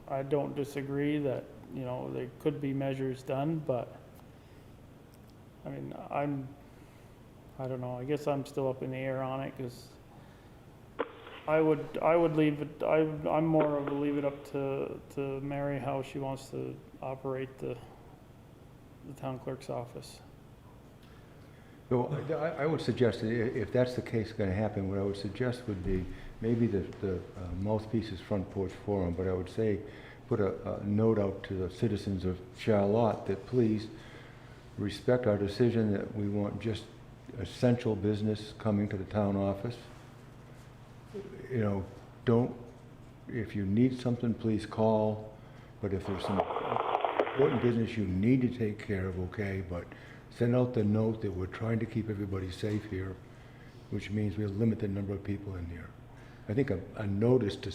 I don't disagree that, there could be measures done, but, I mean, I don't know, I guess I'm still up in the air on it, because I would leave it, I'm more of a leave it up to Mary how she wants to operate the town clerk's office. So I would suggest that if that's the case going to happen, what I would suggest would be maybe the mouthpiece is Front Porch Forum, but I would say put a note out to the citizens of Charlotte that please respect our decision that we want just essential business coming to the town office. Don't, if you need something, please call, but if there's some important business you need to take care of, okay, but send out the note that we're trying to keep everybody safe here, which means we'll limit the number of people in here. I think a notice to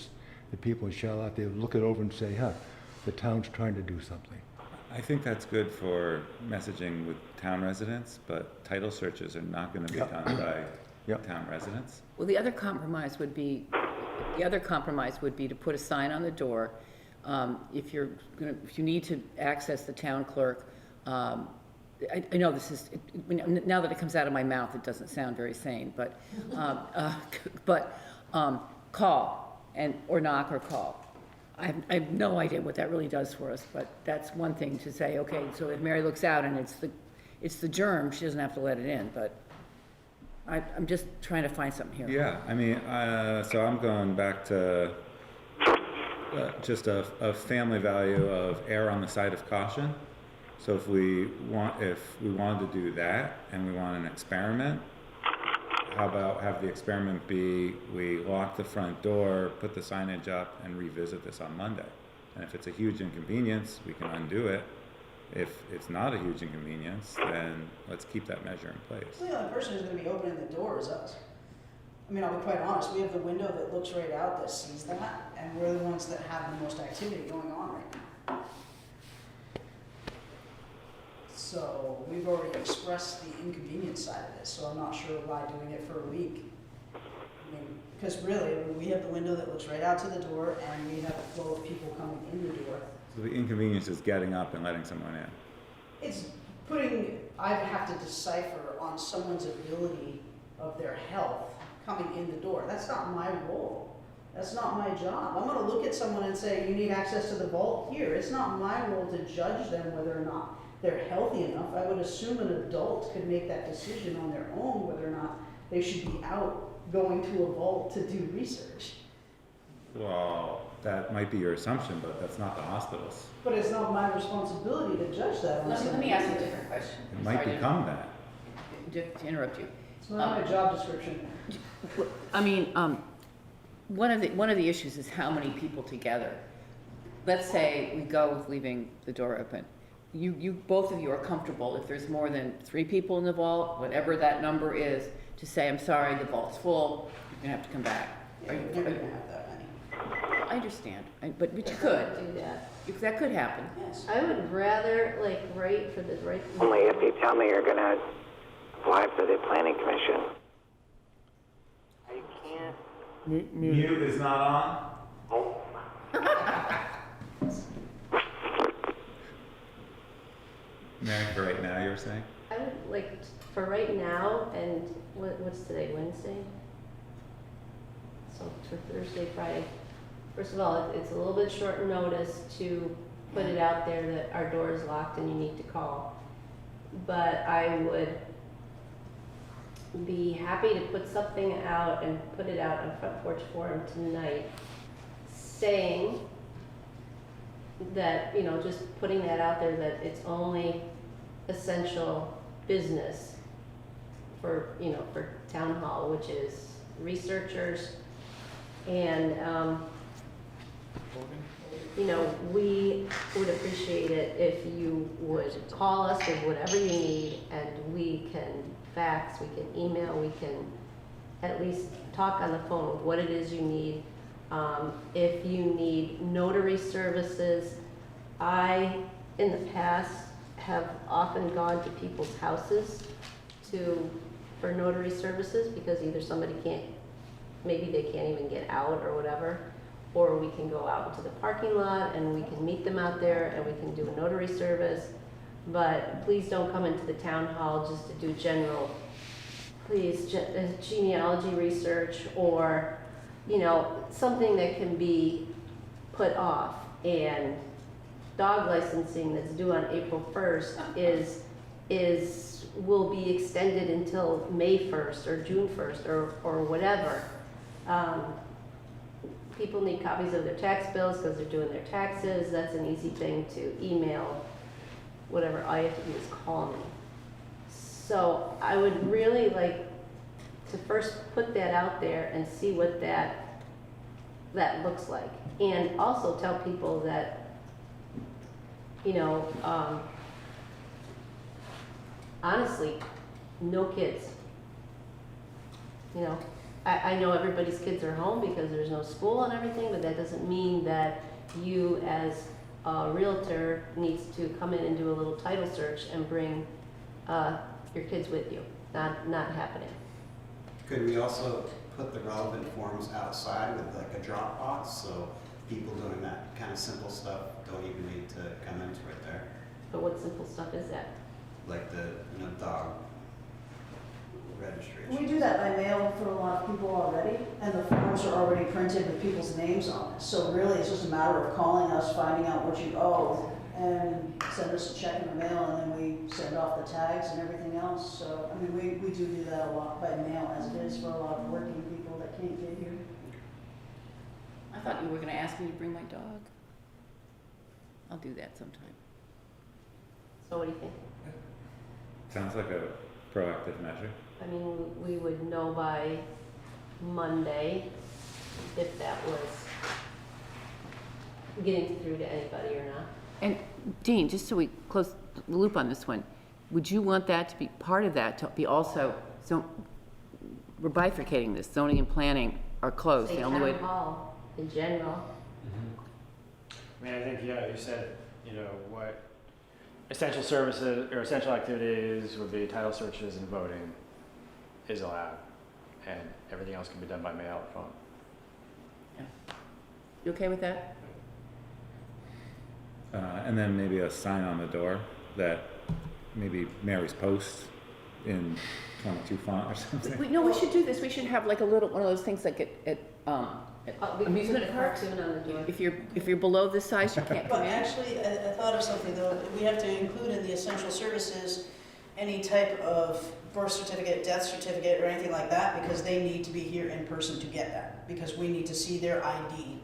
the people in Charlotte, they'll look it over and say, the town's trying to do something. I think that's good for messaging with town residents, but title searches are not gonna be done by town residents. Well, the other compromise would be to put a sign on the door. If you need to access the town clerk, I know this is, now that it comes out of my mouth, it doesn't sound very sane, but call or knock or call. I have no idea what that really does for us, but that's one thing to say, okay, so if Mary looks out and it's the germ, she doesn't have to let it in, but I'm just trying to find something here. Yeah, I mean, so I'm going back to just a family value of err on the side of caution. So if we wanted to do that and we want an experiment, how about have the experiment be we lock the front door, put the signage up, and revisit this on Monday? And if it's a huge inconvenience, we can undo it. If it's not a huge inconvenience, then let's keep that measure in place. The only person who's going to be opening the door is us. I mean, I'll be quite honest, we have the window that looks right out that sees that, and we're the ones that have the most activity going on right now. So we've already expressed the inconvenience side of this, so I'm not sure why doing it for a week. I mean, because really, we have the window that looks right out to the door, and we have a flow of people coming in the door. So the inconvenience is getting up and letting someone in. It's I have to decipher on someone's ability of their health coming in the door. That's not my role. That's not my job. I'm gonna look at someone and say, you need access to the vault here. It's not my role to judge them whether or not they're healthy enough. I would assume an adult could make that decision on their own whether or not they should be out going to a vault to do research. Well, that might be your assumption, but that's not the hospital's. But it's not my responsibility to judge that. Let me ask you a different question. It might become that. To interrupt you. It's not my job description. I mean, one of the issues is how many people together. Let's say we go with leaving the door open. Both of you are comfortable if there's more than 3 people in the vault, whatever that number is, to say, I'm sorry, the vault's full, you're gonna have to come back. Yeah, you're never gonna have that many. I understand, but you could. Do that. That could happen. Yes. I would rather, right. Only if you tell me you're gonna apply for the planning commission. I can't. Mute is not on? Oh. Mary, for right now, you were saying? I would like, for right now, and what's today, Wednesday? So for Thursday, Friday. First of all, it's a little bit short notice to put it out there that our door is locked and you need to call. But I would be happy to put something out and put it out on Front Porch Forum tonight, saying that, just putting that out there that it's only essential business for, for town hall, which is researchers. And, we would appreciate it if you would call us with whatever you need, and we can fax, we can email, we can at least talk on the phone with what it is you need. If you need notary services, I, in the past, have often gone to people's houses for notary services, because either somebody can't, maybe they can't even get out or whatever, or we can go out into the parking lot and we can meet them out there and we can do a notary service. But please don't come into the town hall just to do general, genealogy research, or, something that can be put off. And dog licensing that's due on April 1st will be extended until May 1st or June 1st or whatever. People need copies of their tax bills because they're doing their taxes. That's an easy thing to email. Whatever, all you have to do is call me. So I would really like to first put that out there and see what that looks like. And also tell people that, honestly, no kids. I know everybody's kids are home because there's no school and everything, but that doesn't mean that you as a realtor needs to come in and do a little title search and bring your kids with you. Not happening. Could we also put the relevant forms outside with like a drop box, so people doing that kind of simple stuff don't even need to come into it there? But what simple stuff is that? Like the, dog registration. We do that by mail for a lot of people already, and the forms are already printed with people's names on it. So really, it's just a matter of calling us, finding out what you owe, and send us a check in the mail, and then we send off the tags and everything else. So, we do that a lot by mail, as it is for a lot of working people that can't get here. I thought you were gonna ask me to bring my dog. I'll do that sometime. So what do you think? Sounds like a proactive measure. We would know by Monday if that was getting through to anybody or not. And Dean, just so we close the loop on this one, would you want that to be part of that, to be also, so we're bifurcating this, zoning and planning are closed. Say The only way town hall in general. I think, you said, what essential services or essential activities would be title searches and voting is allowed, and everything else can be done by mail or phone. You okay with that? And then maybe a sign on the door that maybe Mary's Post in 22 font or something. No, we should do this. We should have like a little, one of those things like at We can amusement put a parks. cartoon on the door. If you're below this size, you can't come But in. actually, I thought of something though. We have to include in the essential services any type of birth certificate, death certificate, or anything like that, because they need to be here in person to get that, because we need to see their ID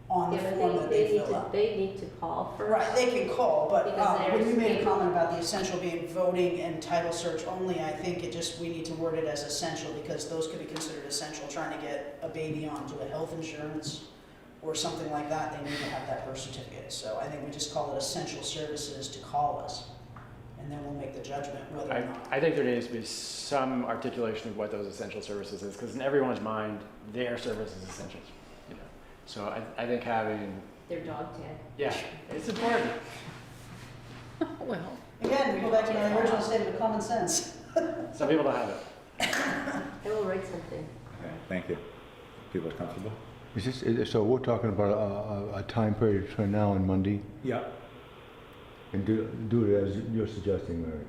on the Yeah, form but that they they need fill to, out. they need to call first. Right, they can call, but Because when you there's- made a comment about the essential being voting and title search only, I think we need to word it as essential, because those could be considered essential. Trying to get a baby onto a health insurance or something like that, they need to have that birth certificate. So I think we just call it essential services to call us, and then we'll make the judgment whether or not. I think there needs to be some articulation of what those essential services is, because in everyone's mind, their service is essential. So I think having, Their dog tag. yeah, it's important. Well, Again, we go back to my original statement of common sense. Some people don't have it. I will write something. Okay, thank you. People are comfortable? So we're talking about a time period between now and Monday, Yeah. and do it as you're suggesting, Mary,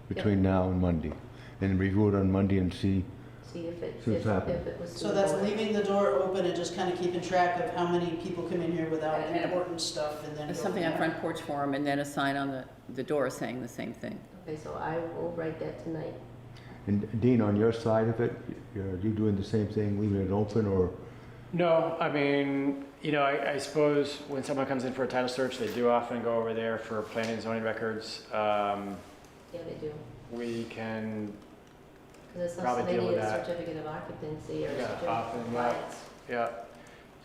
between now and Monday, and review it on Monday and see. See if it, See what's happening. if it was. So that's leaving the door open and just kind of keeping track of how many people come in here without And- important stuff, and then. there's go something from on there. Front Porch Forum and then a sign on the door saying the same thing. Okay, so I will write that tonight. And Dean, on your side of it, are you doing the same thing, leaving it open, or? No, I suppose when someone comes in for a title search, they do often go over there for planning and zoning records. Yeah, they do. We can Because it's not Probably deal submitting with a that. certificate of occupancy or Yeah, certificate often, of yeah. compliance. Yeah.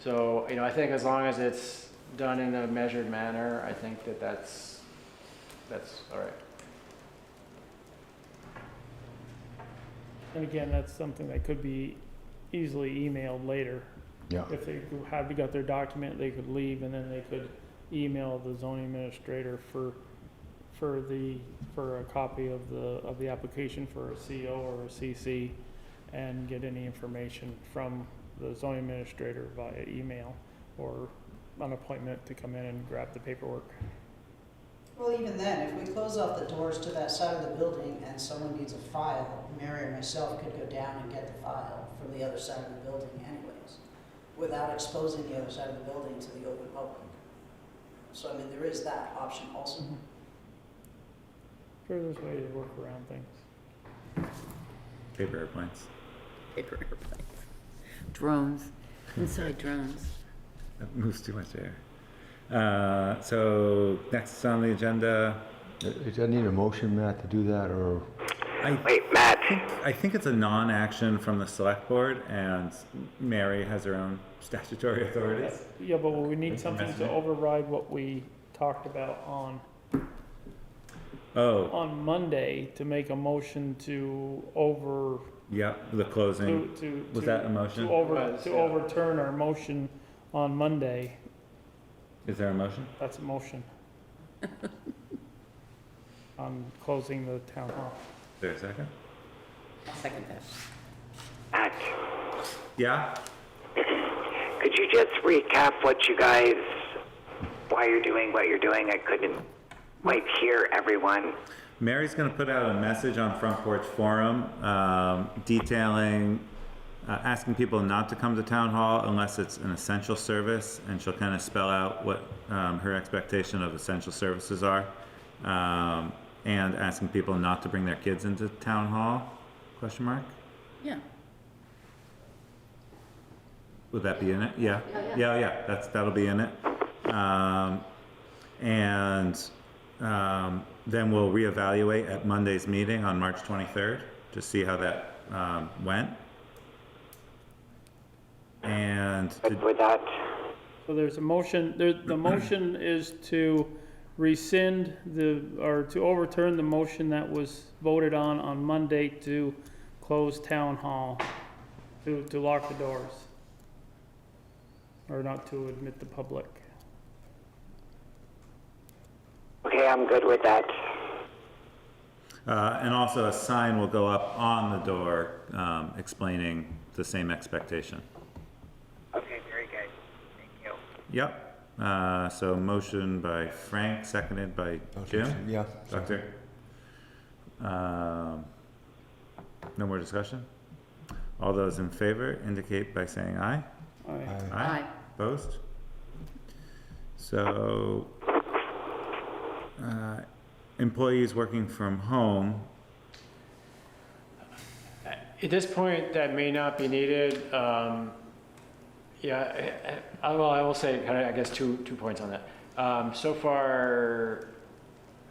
So, you know, I think as long as it's done in a measured manner, I think that that's all right. And again, that's something that could be easily emailed later. Yeah. If they got their document, they could leave and then they could email the zoning administrator for a copy of the application for a CO or a CC and get any information from the zoning administrator via email or an appointment to come in and grab the paperwork. Well, even then, if we close off the doors to that side of the building and someone needs a file, Mary or myself could go down and get the file from the other side of the building anyways, without exposing the other side of the building to the open public. So, I mean, there is that option also. Sure, there's ways to work around things. Paper airplanes. Paper airplanes. Drones, inside drones. That moves too much air. So next on the agenda, Does that need a motion, Matt, to do that, or? Wait, Matt. I think it's a non-action from the select board, and Mary has her own statutory authorities. Yeah, but we need something to Messaging. override what we talked about on Oh, Monday to make a motion to yeah, the closing. Was that a motion? Was, to yeah. overturn our motion on Monday. Is there a motion? That's a motion. On closing the town hall. Is there a second? I'll second that. Matt, Yeah? could you just recap why you're doing what you're doing? I couldn't quite hear everyone. Mary's gonna put out a message on Front Porch Forum, detailing, asking people not to come to town hall unless it's an essential service, and she'll kind of spell out what her expectation of essential services are, and asking people not to bring their kids into town hall, question mark? Yeah. Would that be in it? Yeah, Yeah. yeah, that'll be in it. Then we'll reevaluate at Monday's meeting on March 23rd to see how that went. And Good with that. So there's a motion, the motion is to rescind or to overturn the motion that was voted on Monday to close town hall, to lock the doors. Or not to admit the public. Okay, I'm good with that. and also a sign will go up on the door explaining the same expectation. Okay, very good. Thank you. Yep. So motion by Frank, seconded by Jim. Yeah. Doctor. No more discussion? All those in favor indicate by saying aye. Aye. Aye. Opposed? So, employees working from home, At this point, that may not be needed. Yeah, I will say kind of, I guess, two points on that. So far,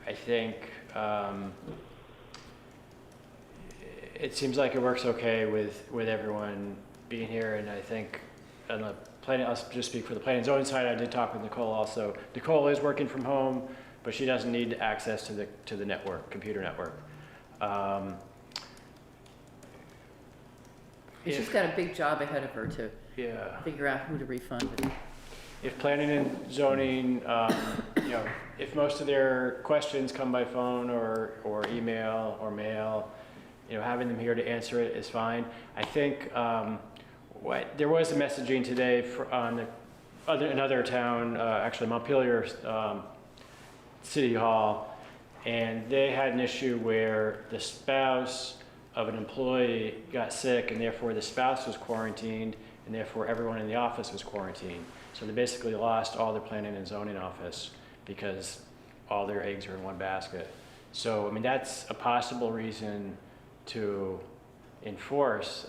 I think it seems like it works okay with everyone being here, and I think on the planning, I'll just speak for the planning and zoning side. I did talk with Nicole also. Nicole is working from home, but she doesn't need access to the network, computer network. She's got a big job ahead of her to Yeah. figure out who to refund. If planning and zoning, if most of their questions come by phone or email or mail, having them here to answer it is fine. I think there was a messaging today on another town, actually Montpelier City Hall, and they had an issue where the spouse of an employee got sick, and therefore the spouse was quarantined, and therefore everyone in the office was quarantined. So they basically lost all their planning and zoning office because all their eggs are in one basket. So, I mean, that's a possible reason to enforce,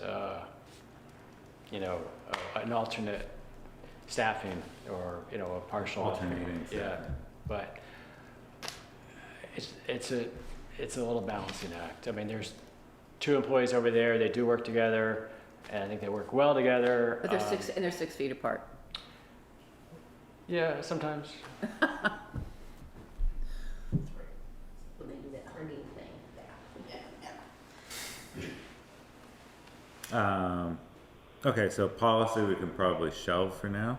an alternate staffing or, a partial. Alternating Yeah, staffing. but it's a little balancing act. I mean, there's two employees over there, they do work together, and I think they work well together. But they're 6 feet apart. Yeah, sometimes. When they do that herding thing. Okay, so policy we can probably shelve for now.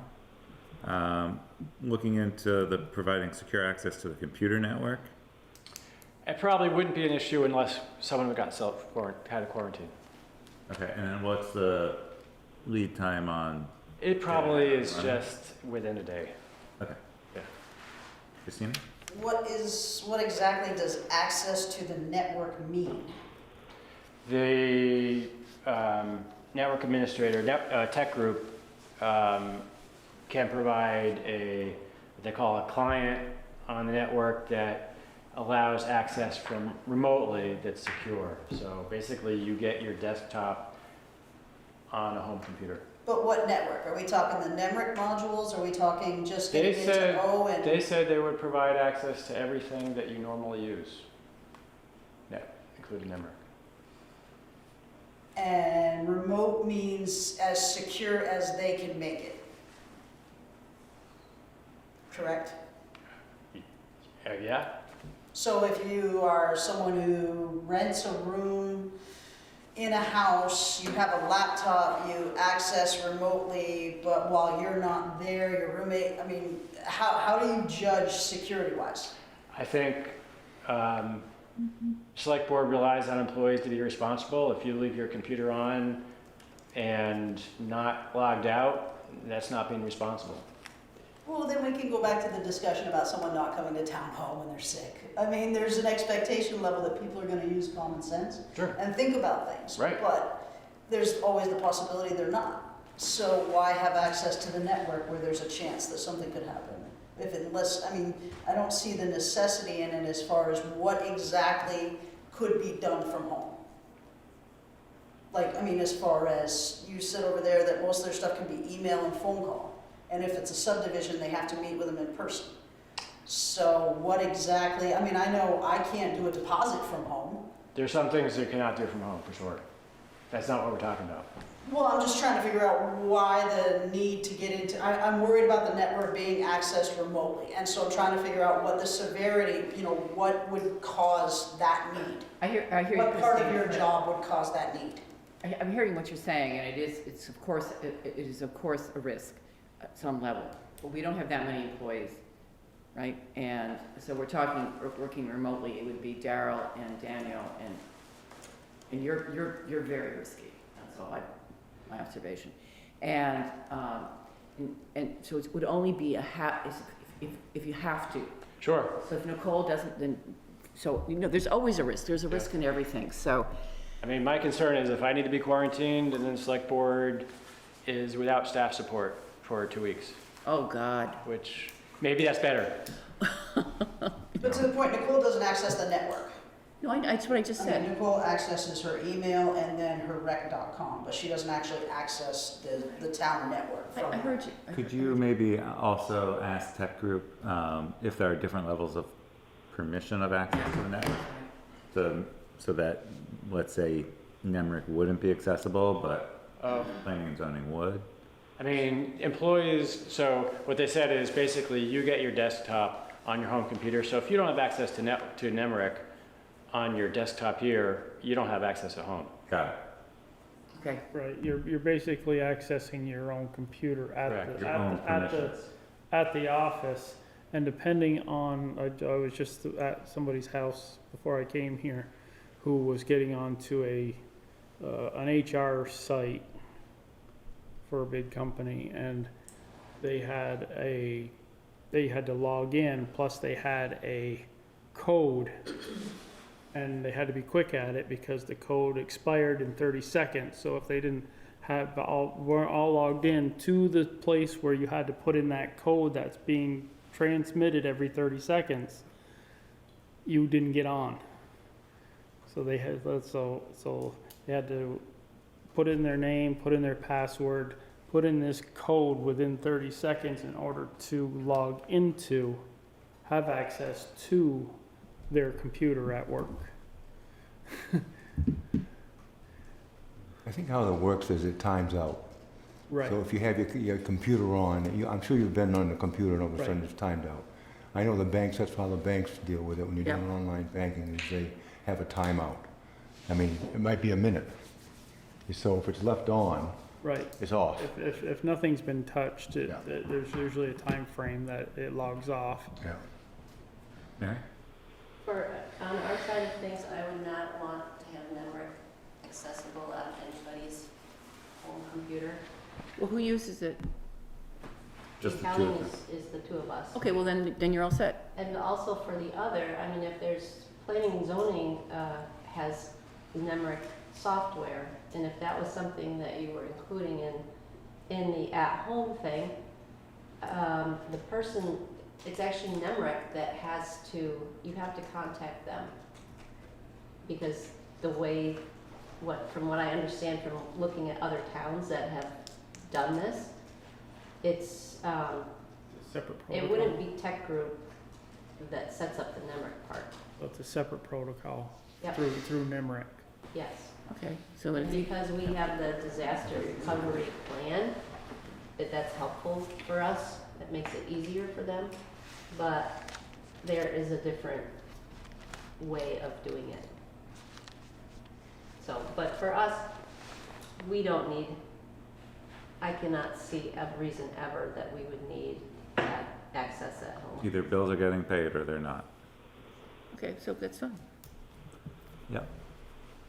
Looking into the providing secure access to the computer network. It probably wouldn't be an issue unless someone got had a quarantine. Okay, and then what's the lead time on? It probably Yeah, is right. just within a day. Okay. Yeah. Christina? What exactly does access to the network mean? The network administrator, tech group, can provide what they call a client on the network that allows access from remotely that's secure. So basically you get your desktop on a home computer. But what network? Are we talking the NEMRIC modules? Are we talking just They getting into O and? They said they would provide access to everything that you normally use. Yeah, including NEMRIC. And remote means as secure as they can make it. Correct? Yeah, So if you are someone who rents a room in a house, you have a laptop, you access remotely, but while you're not there, your roommate, I mean, how do you judge security-wise? I think Select Board relies on employees to be responsible. If you leave your computer on and not logged out, that's not being responsible. Well, then we can go back to the discussion about someone not coming to town hall when they're sick. I mean, there's an expectation level that people are gonna use common sense Sure. and think about things. Right. But there's always the possibility they're not. So why have access to the network where there's a chance that something could happen? I don't see the necessity in it as far as what exactly could be done from home. As far as you said over there that most of their stuff can be email and phone call. And if it's a subdivision, they have to meet with them in person. So what exactly, I know I can't do a deposit from home. There's some things you cannot do from home, for sure. That's not what we're talking about. Well, I'm just trying to figure out why the need to get into, I'm worried about the network being accessed remotely. And so I'm trying to figure out what the severity, what would cause that need. I hear you, What part of Christine. your job would cause that need? I'm hearing what you're saying, and it is of course a risk at some level. But we don't have that many employees, right? And so we're working remotely. It would be Daryl and Daniel, and you're very risky. That's all my observation. And so it would only be if you have to. Sure. So if Nicole doesn't, then there's always a risk. There's a risk in everything. So. My concern is if I need to be quarantined and then Select Board is without staff support for 2 weeks, Oh, God. which maybe that's better. But to the point, Nicole doesn't access the network. No, that's what I just said. Nicole accesses her email and then her rec.com, but she doesn't actually access the town network I from heard you. Could you maybe also ask tech group if there are different levels of permission of access to the network? So that, let's say, NEMRIC wouldn't be accessible, but planning and zoning would? Employees, so what they said is basically you get your desktop on your home computer. So if you don't have access to NEMRIC on your desktop here, you don't have access at home. Got it. Okay. Right, you're basically accessing your own computer Correct. Your own permissions. at the office. And depending on, I was just at somebody's house before I came here, who was getting onto an HR site for a big company, and they had to log in, plus they had a code, and they had to be quick at it because the code expired in 30 seconds. So if they weren't all logged in to the place where you had to put in that code that's being transmitted every 30 seconds, you didn't get on. So they had to put in their name, put in their password, put in this code within 30 seconds in order to have access to their computer at work. think how it works is it times out. Right. So if you have your computer on, I'm sure you've been on the computer and all of a sudden Right. it's timed out. I know the banks, that's how the banks deal with it when you're Yeah. doing online banking, is they have a timeout. I mean, it might be a minute. So if it's left on, Right. it's off. If nothing's been touched, Yeah. there's usually a time frame that it logs off. Yeah. Mary? For, on our side of things, I would not want to have Nemrick accessible on anybody's home computer. Well, who uses it? Just the two Accounting of them. is the two of us. Okay, well, then you're all set. And also for the other, I mean, if there's, planning and zoning has Nemrick software, and if that was something that you were including in the at-home thing, the person, it's actually Nemrick that has to, you have to contact them. Because the way, from what I understand from looking at other towns that have done this, it's, Separate it protocol. wouldn't be tech group that sets up the Nemrick part. So it's a separate protocol Yep. through NIMRIC. Yes. Okay, so And if, because we have the disaster recovery plan, that's helpful for us. It makes it easier for them. But there is a different way of doing it. So, but for us, we don't need, I cannot see a reason ever that we would need that access at home. Either bills are getting paid or they're not. okay, so that's fine. Yep.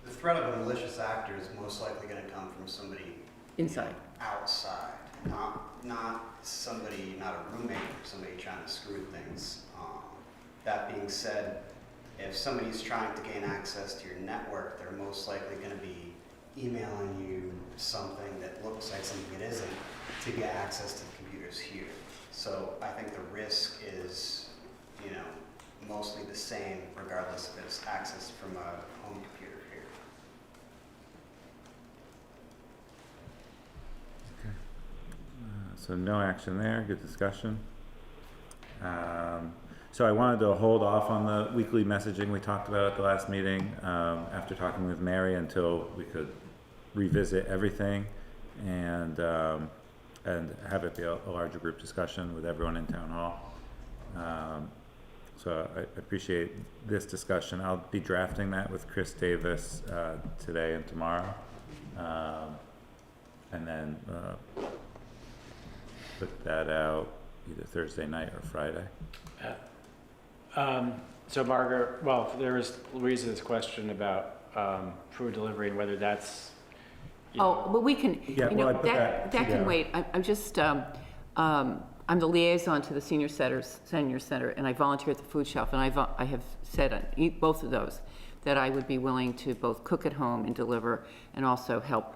The threat of a malicious actor is most likely going to come from somebody Inside. outside, not somebody, not a roommate, or somebody trying to screw things. That being said, if somebody's trying to gain access to your network, they're most likely going to be emailing you something that looks like something it isn't to get access to the computers here. So I think the risk is, mostly the same regardless if it's access from a home computer here. So no action there, good discussion. So I wanted to hold off on the weekly messaging we talked about at the last meeting, after talking with Mary, until we could revisit everything and have it be a larger group discussion with everyone in town hall. So I appreciate this discussion. I'll be drafting that with Chris Davis today and tomorrow. And then put that out either Thursday night or Friday. So Margaret, well, there was Louisa's question about food delivery and whether that's. Oh, but we can, Yeah, well, I put that that can together. wait. I'm just, I'm the liaison to the senior center, and I volunteer at the food shelf, and I have said on both of those that I would be willing to both cook at home and deliver, and also help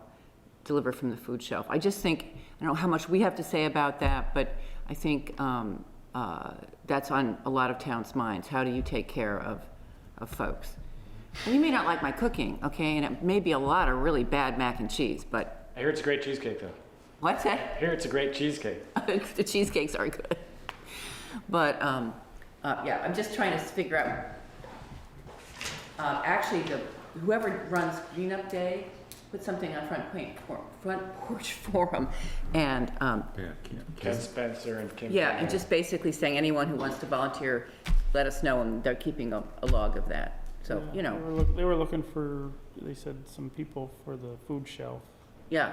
deliver from the food shelf. I just think, I don't know how much we have to say about that, but I think that's on a lot of towns' minds. How do you take care of folks? And you may not like my cooking, okay, and it may be a lot of really bad mac and cheese, but I hear it's a great cheesecake though. what's that? I hear it's a great cheesecake. The cheesecakes are good. But, yeah, I'm just trying to figure out, actually, whoever runs Green Up Day, put something on Front Porch Forum, and, Ken Spencer and Kim. yeah, and just basically saying anyone who wants to volunteer, let us know, and they're keeping a log of that. So, Yeah, you know, They were looking for, they said some people for the food shelf. yeah,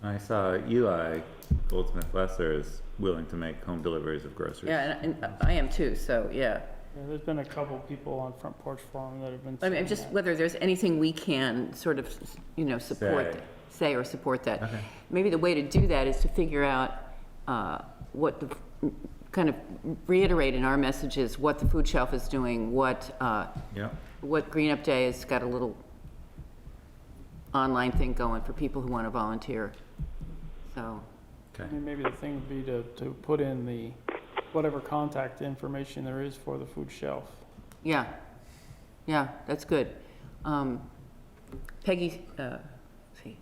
I saw Eli Goldsmith Lesser is willing to make home deliveries of groceries. yeah, and I am too, so, yeah. Yeah, there's been a couple people on Front Porch Forum that have been. I mean, saying just that. whether there's anything we can sort of, support, say or support that. Okay. Maybe the way to do that is to figure out what the, kind of reiterate in our messages what the food shelf is doing, what Green Up Day has got a little online thing going for people who want to volunteer. So, Okay. I mean, maybe the thing would be to put in the, whatever contact information there is for the food shelf. yeah, that's good. Peggy, see,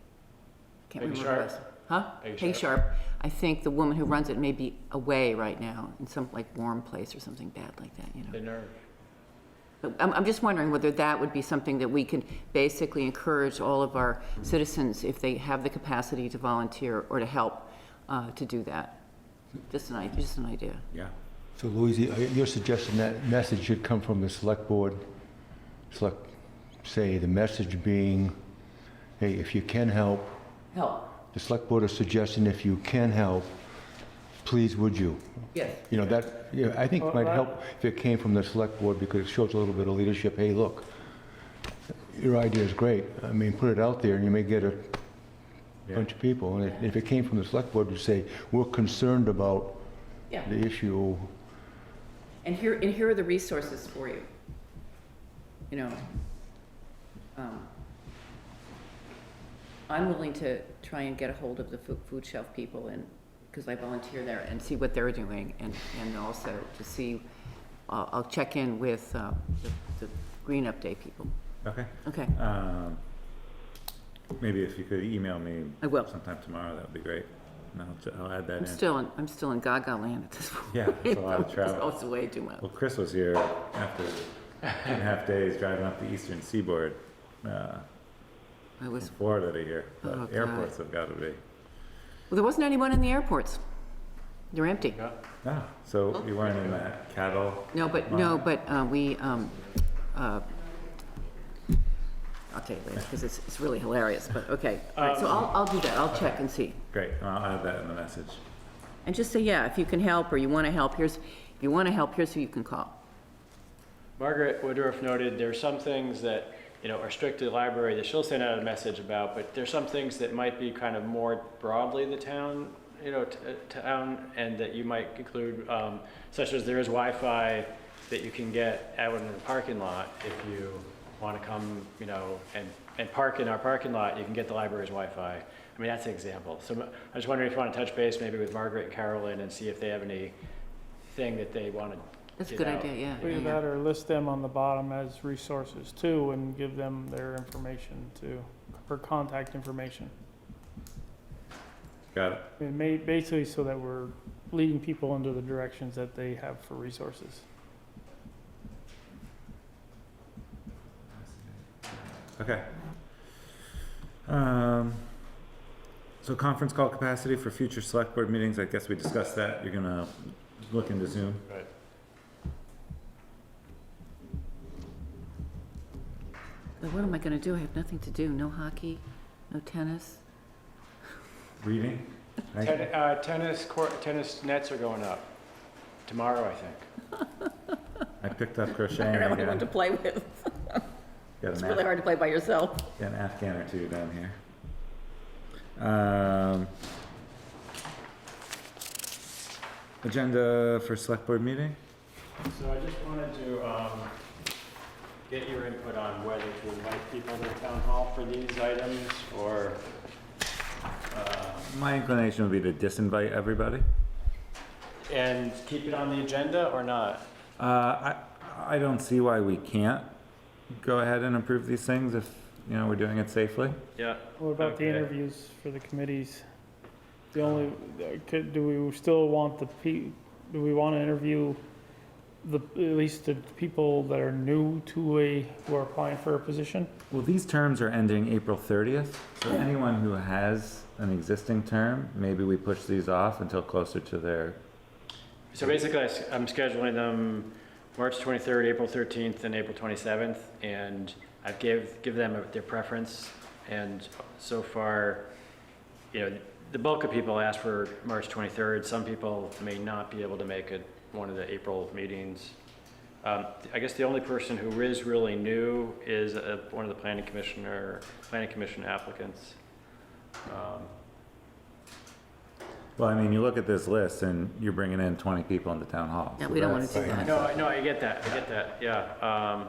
can't Peggy remember. Sharp. Who else. Huh? Peggy Peggy Sharp. Sharp. I think the woman who runs it may be away right now in some like warm place or something bad like that, The nerve. But I'm just wondering whether that would be something that we can basically encourage all of our citizens, if they have the capacity to volunteer or to help, to do that. Just an idea. Yeah. So Louise, you're suggesting that message should come from the select board, say the message being, hey, if you can help, Help, the select board is suggesting if you can help, please would you? yes. You know, that, I think Well, might that- help if it came from the select board because it shows a little bit of leadership. Hey, look, your idea is great. I mean, put it out there and you may get a bunch of people. And if it came from the select board to say, we're concerned about Yeah. the issue. And here are the resources for you. You know, I'm willing to try and get a hold of the food shelf people, and, because I volunteer there, and see what they're doing, and also to see, I'll check in with the Green Up Day people. Okay. Okay, Maybe if you could email me I will. sometime tomorrow, that would be great. And I'll add that I'm in. still in Gaga land at this point. Yeah, it's a lot of travel. It's way too much. Well, Chris was here after 2.5 days driving up the eastern seaboard, I from was, Florida to here. Oh, The God. airports have got to be. well, there wasn't anyone in the airports. They're empty. Ah, so you weren't in that cattle? No, but we, I'll tell you later, because it's really hilarious, but okay. All right, so I'll do that, I'll check and see. Great, I'll add that in the message. And just say, yeah, if you can help, or you want to help, here's who you can call. Margaret Woodruff noted there's some things that, are strict to the library that she'll send out a message about, but there's some things that might be kind of more broadly the town, town, and that you might include, such as there is Wi-Fi that you can get out in the parking lot if you want to come, and park in our parking lot, you can get the library's Wi-Fi. I mean, that's an example. So I was wondering if you want to touch base maybe with Margaret and Carolyn and see if they have anything that they want to That's a get good out. idea, yeah. Either that or list them on the bottom as resources too, and give them their information too, or contact information. Got it. I mean, basically so that we're leading people into the directions that they have for resources. Okay. So conference call capacity for future select board meetings, I guess we discussed that. You're gonna look into Zoom. Right. But what am I gonna do? I have nothing to do. No hockey, no tennis. Reading? Right? Tennis nets are going up tomorrow, I think. I picked up I crocheting don't have anyone to again. play with. Got It's an really hard to play by yourself. Got an Afghan or two down here. Agenda for select board meeting? So I just wanted to get your input on whether to invite people to the town hall for these items, or My inclination would be to disinvite everybody. and keep it on the agenda or not. I don't see why we can't go ahead and approve these things if, we're doing it safely. Yeah. What about the Okay. interviews for the committees? The only, do we still want do we want to interview at least the people that are new to who are applying for a position? Well, these terms are ending April 30th, so anyone who has an existing term, maybe we push these off until closer to their, So basically, I'm scheduling them March 23rd, April 13th, and April 27th, and I've give them their preference. And so far, the bulk of people asked for March 23rd. Some people may not be able to make it one of the April meetings. I guess the only person who is really new is one of the planning commission applicants. well, I mean, you look at this list and you're bringing in 20 people into town hall. Yeah, so we don't wanna that's- do that. No, I get that, yeah.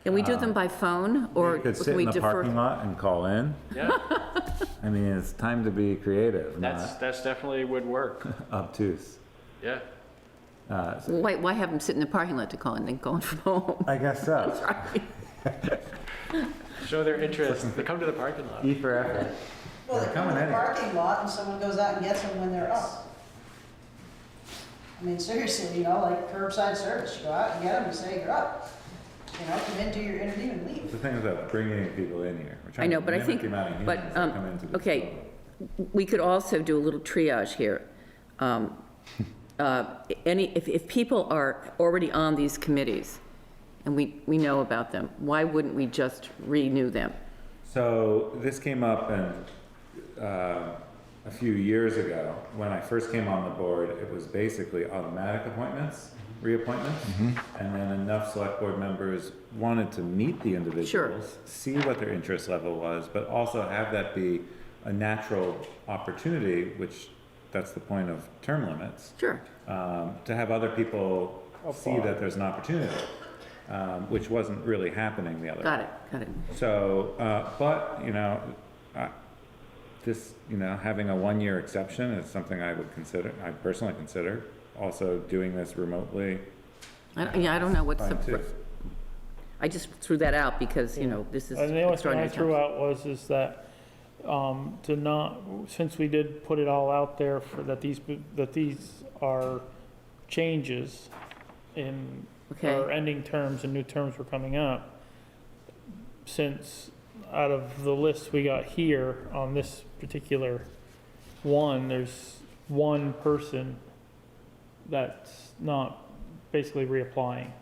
Can we do them by phone, or You could can sit we in the defer? parking lot and call in. Yeah, I mean, it's time to be creative, that's definitely would work, not obtuse. yeah. So Why have them sit in the parking lot to call in, then calling from home? I guess so. Show their interest, they come to the parking lot. E for effort. Well, they They're come to coming the anyway. parking lot and someone goes out and gets them when they're up. I mean, seriously, like curbside service, you go out and get them and say you're up. You know, come in, do your interview and leave. The thing is about bringing people in here. We're I trying know, to but I limit think, the amount of but, humans that come into this okay, building. we could also do a little triage here. If people are already on these committees, and we know about them, why wouldn't we just renew them? So this came up a few years ago. When I first came on the board, it was basically automatic appointments, reappointments. And then enough select board members wanted to meet the individuals, see what their interest level was, but also have that be a natural opportunity, which that's the point of term limits. Sure. To have other people see that there's an opportunity, which wasn't really happening the other way. Got it. So, but, you know, this, you know, having a 1-year exception is something I would consider, I personally consider. Also doing this remotely. I don't know what's Fine, the, too. I just threw that out because, you know, this is And the only thing I extraordinary threw times. out is that, to not, since we did put it all out there for that these are changes in, Okay. or ending terms and new terms were coming up, since out of the list we got here on this particular one, there's one person that's not basically reapplying.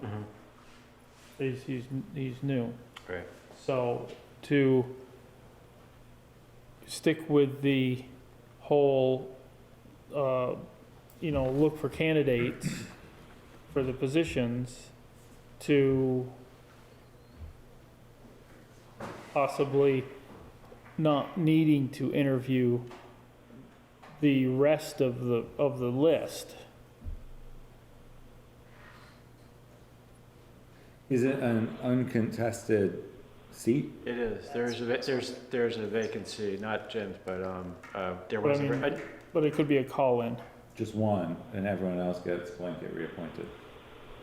He's new. Right. So to stick with the whole, you know, look for candidates for the positions to possibly not needing to interview the rest of the list. Is it an uncontested seat? It is. There's a vacancy, not Jim's, but there But was. I mean, but it could be a call-in. Just one, and everyone else gets blanket reappointed.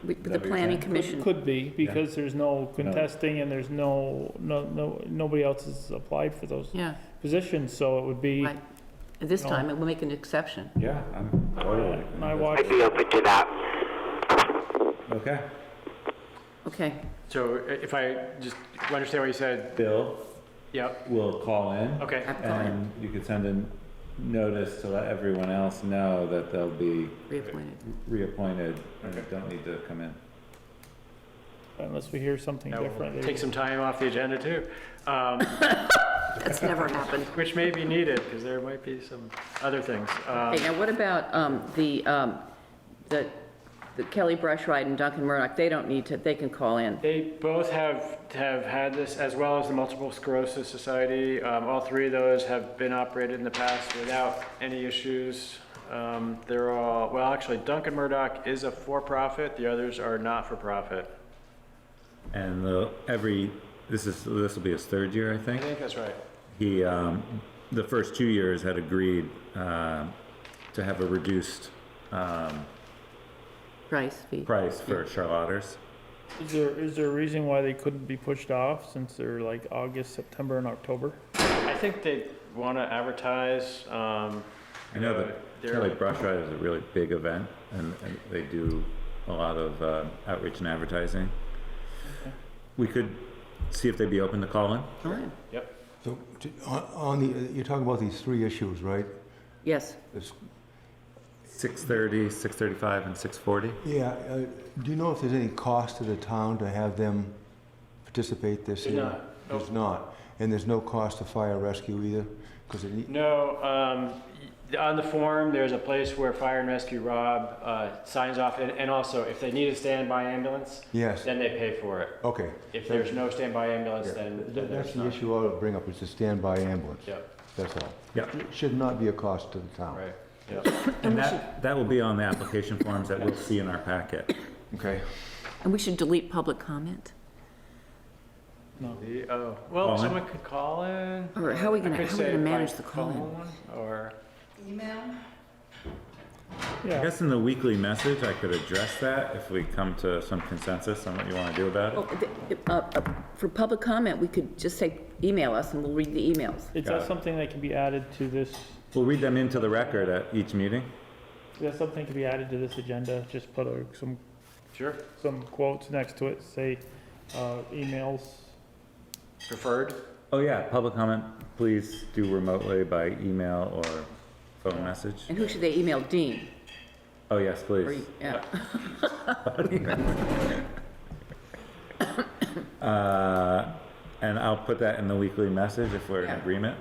But the that what you're planning saying? commission, Could be, because there's no contesting and there's nobody else has applied for those yeah, positions, so it would be. right. At this No. time, it will make an exception. Yeah, I'm totally. I watched, I'd be open to that. Okay. Okay, So if I just understand what you said, Bill yep, will call in. okay. I'm calling And you could send a notice to let everyone else know that they'll be reappointed. reappointed and Okay. don't need to come in. unless we hear something That will different. take some time off the agenda too, That's never happened. which may be needed because there might be some other things. Okay, now what about the Kelly Brushwright and Duncan Murdoch? They don't need to, they can call in. They both have had this, as well as the Multiple Sclerosis Society. All three of those have been operated in the past without any issues. They're all, well, actually, Duncan Murdoch is a for-profit. The others are not for-profit. And this will be his 3rd year, I I think. think that's right. He, the first 2 years had agreed to have a reduced Price fee. price for Charlotters. Is there a reason why they couldn't be pushed off since they're like August, September, and October? I think they want to advertise. I know that Kelly Brushwright is a really big event, and they do a lot of outreach and advertising. We could see if they'd be open to call in. All right. Yep. So, you're talking about these 3 issues, right? Yes, It's- 6:30, 6:35, and 6:40. Yeah, do you know if there's any cost to the town to have them participate this There's year? not. Nope. There's not, and there's no cost to fire rescue either? Because No, on the form, there's a place where Fire and Rescue Rob signs off, and also if they need a standby ambulance, yes, then they pay for it. okay. If there's no standby ambulance, Yeah, then That's there's the not. issue I ought to bring up, is the standby ambulance. Yep, That's all. Yep. It should not be a cost to the town. right, yep. And that will be on the application forms that we'll see in our packet. Okay. and we should delete public comment? Well, Call in? someone could call in. Or how are we I gonna, could how are we say gonna by manage the call-in? phone, Or, Email? I Yeah, guess in the weekly message, I could address that if we come to some consensus on what you want to do about it. Oh, for public comment, we could just say, email us and we'll read the emails. is Got that it. something that can be added to this, We'll read them into the record at each meeting. is that something that can be added to this agenda? Just put some sure, quotes next to it, say, emails. Preferred? Oh, yeah, public comment, please do remotely by email or phone message. And who should they email? Dean? Oh, yes, Or please. yeah. And I'll put that in the weekly message if we're in Yeah. agreement.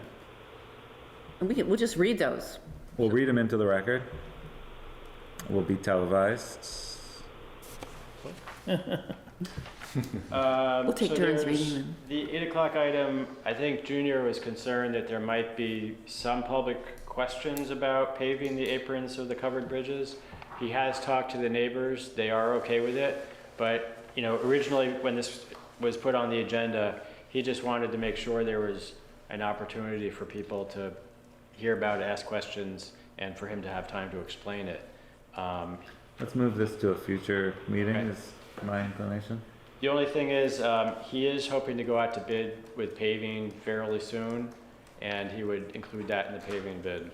And we'll just read those. We'll read them into the record. Will be televised. We'll take So turns there's reading them. The 8 o'clock item, I think Junior was concerned that there might be some public questions about paving the aprons of the covered bridges. He has talked to the neighbors, they are okay with it, but, you know, originally when this was put on the agenda, he just wanted to make sure there was an opportunity for people to hear about it, ask questions, and for him to have time to explain it. Let's move this to a future meeting Okay. is my inclination. The only thing is, he is hoping to go out to bid with paving fairly soon, and he would include that in the paving bid.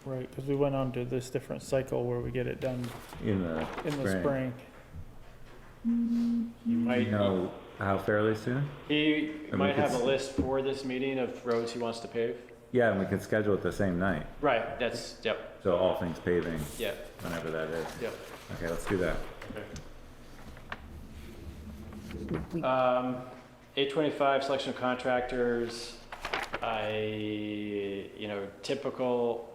Right, because we went on to this different cycle where we get it done In the in the spring. He might, know how fairly soon? he I mean, might have a it's- list for this meeting of roads he wants to pave. Yeah, and we can schedule it the same night, Right, that's, yep, so all things paving, yep, whenever that is. yep. Okay, let's do that. 825, selection of contractors, typical,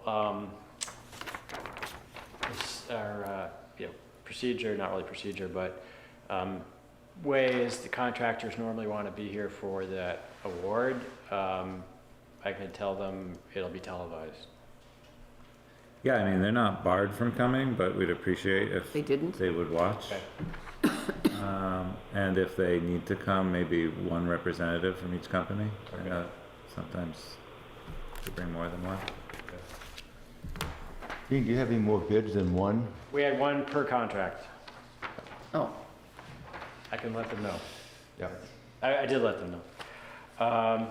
procedure, not really procedure, but, ways the contractors normally want to be here for that award. I can tell them it'll be televised. Yeah, I mean, they're not barred from coming, but we'd appreciate if They didn't? they would watch. Okay. And if they need to come, maybe one representative from each company. I know sometimes they bring more than one. Dean, do you have any more bids than one? We had one per contract. Oh, I can let them know. Yeah. I did let them know.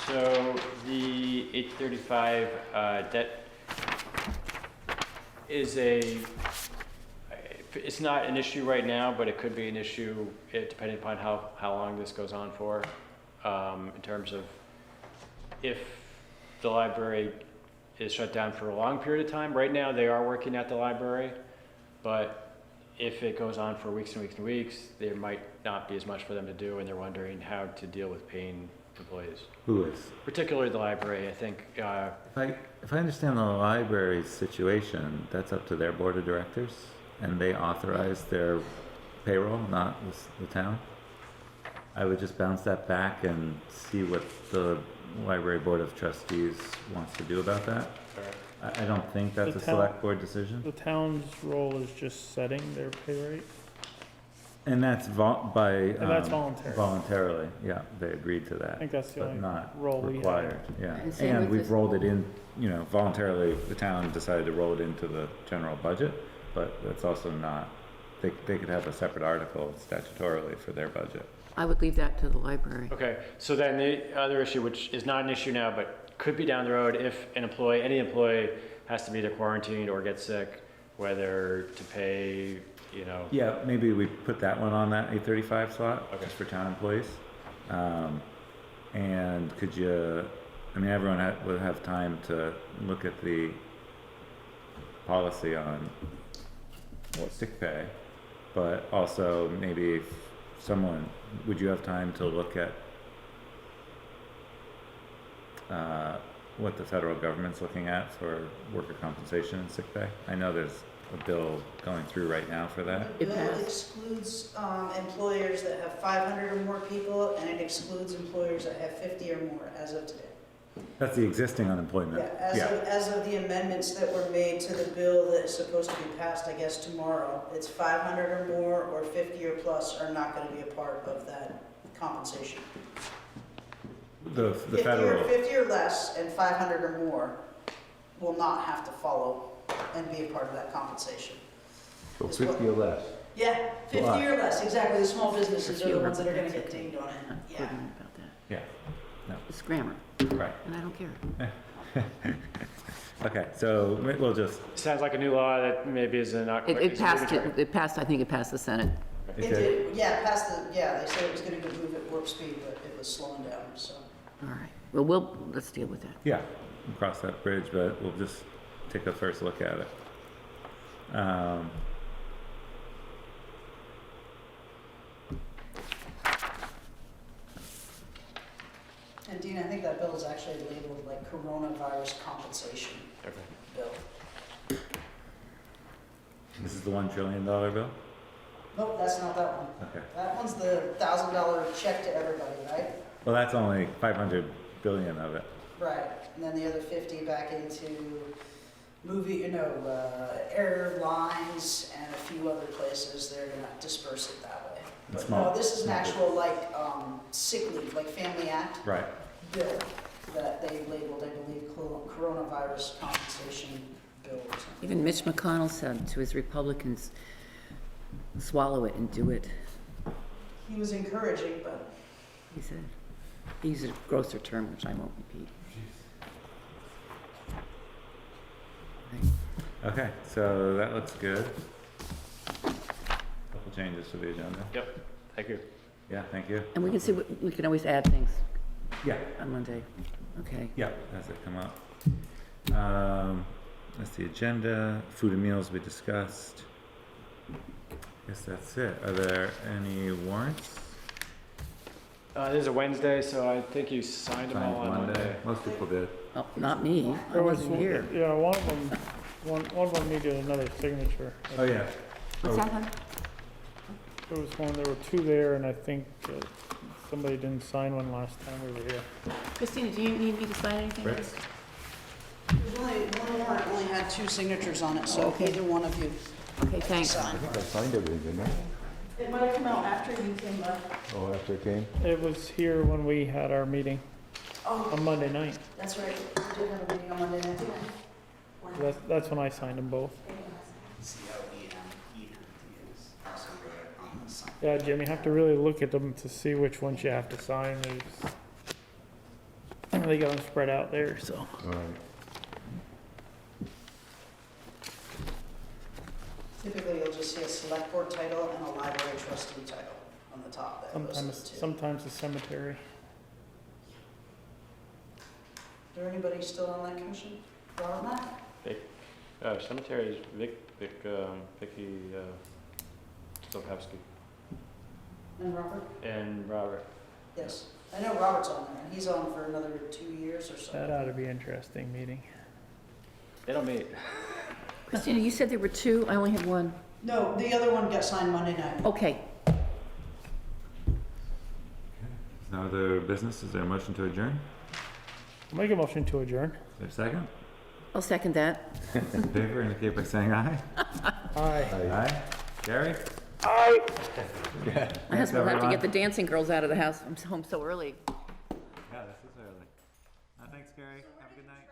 So the 835 debt is it's not an issue right now, but it could be an issue depending upon how long this goes on for, in terms of if the library is shut down for a long period of time. Right now, they are working at the library, but if it goes on for weeks and weeks and weeks, there might not be as much for them to do, and they're wondering how to deal with paying employees, Who is? particularly the library. I think, If I understand the library's situation, that's up to their board of directors, and they authorize their payroll, not the town. I would just bounce that back and see what the library board of trustees wants to do about that. I don't think that's The a town- select board decision. The town's role is just setting their pay rate. And that's that's voluntary. Voluntarily, yeah, they agreed to I that, think that's the but only not role we have. required, yeah. And same And with we've this- rolled it in, voluntarily, the town decided to roll it into the general budget, but that's also not, they could have a separate article statutorily for their budget. I would leave that to the library. okay, so then the other issue, which is not an issue now, but could be down the road, if any employee has to be either quarantined or get sick, whether to pay, Yeah, maybe we put that one on that 835 slot, Okay. just for town employees. And could you, everyone would have time to look at the policy on sick pay, but also maybe if would you have time to look at what the federal government's looking at for worker compensation and sick pay? I know there's a bill going through right now for that. The It bill passed. excludes employers that have 500 or more people, and it excludes employers that have 50 or more as of today. That's the existing unemployment. Yeah, as of the amendments that were made to the bill that is supposed to be passed, I guess, tomorrow, it's 500 or more or 50 or plus are not going to be a part of that compensation. The federal, 50 or less and 500 or more will not have to follow and be a part of that compensation. So Is what- 50 or less? Yeah, 50 or less, exactly. The small businesses are the ones that are going to get dinged on it. I'm Yeah. quoting about that. yeah, It's grammar, right. and I don't care. Okay, so we'll just, sounds like a new law that maybe is not. It passed, I think it passed the Senate Okay. It did, yeah, past the, yeah, they said it was gonna go move at warp speed, but it was slowing down, so. All right, well, let's deal with that. Yeah, we'll cross that bridge, but we'll just take a first look at it. And Dean, I think that bill is actually labeled like coronavirus compensation Okay. bill. This is the $1 trillion bill? Nope, that's not that one. Okay. That one's the $1,000 check to everybody, right? Well, that's only 500 billion of it. Right, and then the other 50 back into airlines and a few other places, they're gonna disperse it that way. It's But small. no, this is an actual like sick leave, like Family Act Right. bill that they labeled, I believe, coronavirus compensation bill or something. Even Mitch McConnell said to his Republicans, swallow it and do it, He was encouraging, but he said. He used a grosser term, which I won't repeat. Right. Okay, so that looks good. Couple changes to the agenda. Yep, thank you. Yeah, thank you. And we can see, we can always add things Yeah, on Monday. Okay. yeah, as they come up. That's the agenda. Food and meals we discussed. Guess that's it. Are there any warrants? This is a Wednesday, so I think you signed them all on Monday. Most people did. Oh, not me. I There was wasn't one- here. Yeah, one of them needed another signature. Oh, yeah. What's that, hon? There was one, there were two there, and I think somebody didn't sign one last time we were here. Christina, do you need me to sign anything? Rick? there's one warrant only had 2 signatures on it, so Okay. either one of you Okay, thanks. sign. I think I signed everything, didn't I? It might have come out after you came by. Oh, after it came? It was here when we had our meeting Oh, on Monday night. that's right, we did have a meeting on Monday night. That's when I signed them both. Also wrote it on the sign. Yeah, Jim, you have to really look at them to see which ones you have to sign. They got them spread out there, so. All right. Typically, you'll just see a select board title and a library trustee title on the top there. Those are the two. Sometimes the cemetery. Is there anybody still on that commission? Robert Mack? Cemetery is Vicky Stokowski And Robert? and Robert. Yes. I know Robert's on there, and he's on for another 2 years or so. That ought to be an interesting meeting. They don't meet. Christina, you said there were 2, I only have 1. No, the other one got signed Monday night. Okay. No other business? Is there a motion to adjourn? Make a motion to adjourn. Is there a second? I'll second that. In favor, indicate by saying aye. Aye. Aye. Gary? Aye. My husband will have to get the dancing girls out of the house. I'm home so early. Yeah, this is early. Thanks, Gary. Have a good night.